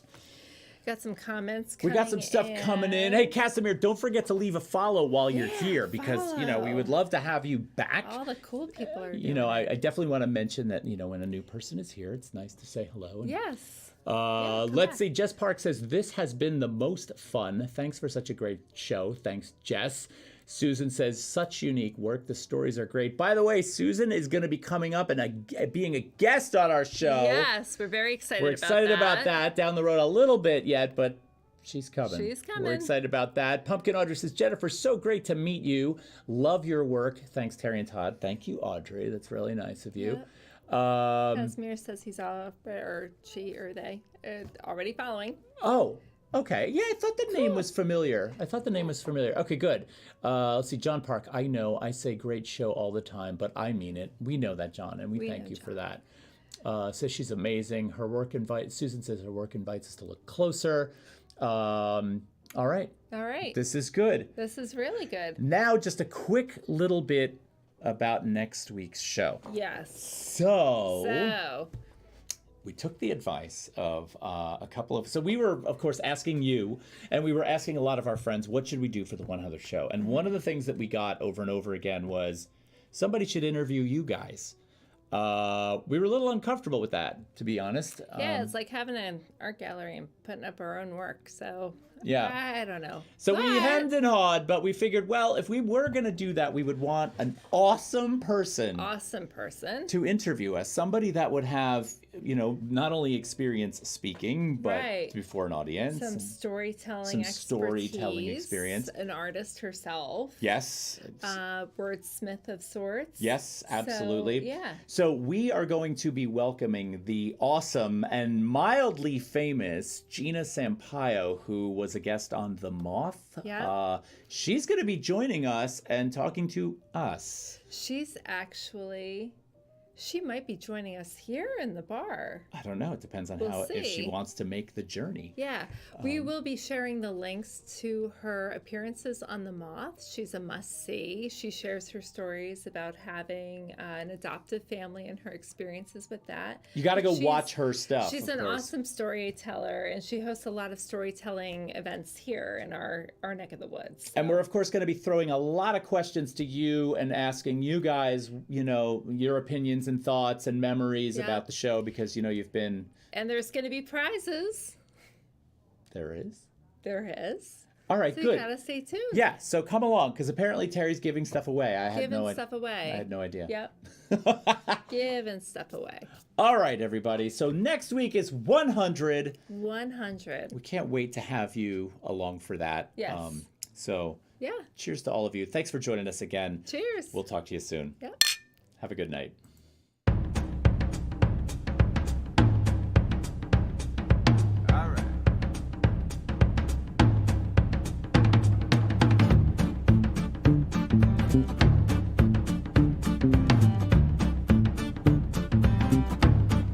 Got some comments
We got some stuff coming in. Hey, Casimir, don't forget to leave a follow while you're here, because, we would love to have you back.
All the cool people are doing
I definitely want to mention that, when a new person is here, it's nice to say hello. And,
yes.
Let's see. Jess Park says, this has been the most fun. Thanks for such a great show. Thanks, Jess. Susan says, such unique work. The stories are great. By the way, Susan is going to be coming up and being a guest on our show.
Yes, we're very excited about that.
We're excited about that. Down the road a little bit yet, but she's coming.
She's coming.
We're excited about that. Pumpkin Audrey says, Jennifer, so great to meet you. Love your work. Thanks, Terri and Todd. Thank you, Audrey. That's really nice of you.
Yep. Casimir says he's off, or she or they already following.
Oh. Okay. Yeah, I thought the name was familiar. Okay, good. Let's see. John Park, I know I say great show all the time, but I mean it. We know that, John, and we thank you for that. Says she's amazing. Susan says her work invites us to look closer. All right. This is good.
This is really good.
Now, just a quick little bit about next week's show.
Yes.
So we took the advice of a couple of... So we were, of course, asking you, and we were asking a lot of our friends, what should we do for the 100th show? And one of the things that we got over and over again was, somebody should interview you guys. We were a little uncomfortable with that, to be honest.
Yeah, it's like having an art gallery and putting up our own work. So I don't know.
So we hemmed and hawed, but we figured, well, if we were going to do that, we would want an awesome person to interview us. Somebody that would have, not only experience speaking, but before an audience.
Some storytelling
experience.
An artist herself.
Yes.
Wordsmith of sorts.
Yes, absolutely.
So,
So we are going to be welcoming the awesome and mildly famous Gina Sampaio, who was a guest on The Moth.
Yeah.
She's going to be joining us and talking to us.
She might be joining us here in the bar.
I don't know. It depends on if she wants to make the journey.
Yeah. We will be sharing the links to her appearances on The Moth. She's a must-see. She shares her stories about having an adoptive family and her experiences with that.
You got to go watch her stuff.
She's an awesome storyteller, and she hosts a lot of storytelling events here in our neck of the woods. So.
And we're, of course, going to be throwing a lot of questions to you and asking you guys, your opinions and thoughts and memories about the show, because you've been...
And there's going to be prizes.
There is?
There is.
All right,
so
good.
You got to stay tuned.
Yeah, so come along, because apparently Terry's giving stuff away. I had no idea.
Yep. Giving stuff away.
All right, everybody. So next week is 100.
100.
We can't wait to have you along for that.
Yes.
Cheers to all of you. Thanks for joining us again.
Cheers.
We'll talk to you soon.
Yep.
Have a good night.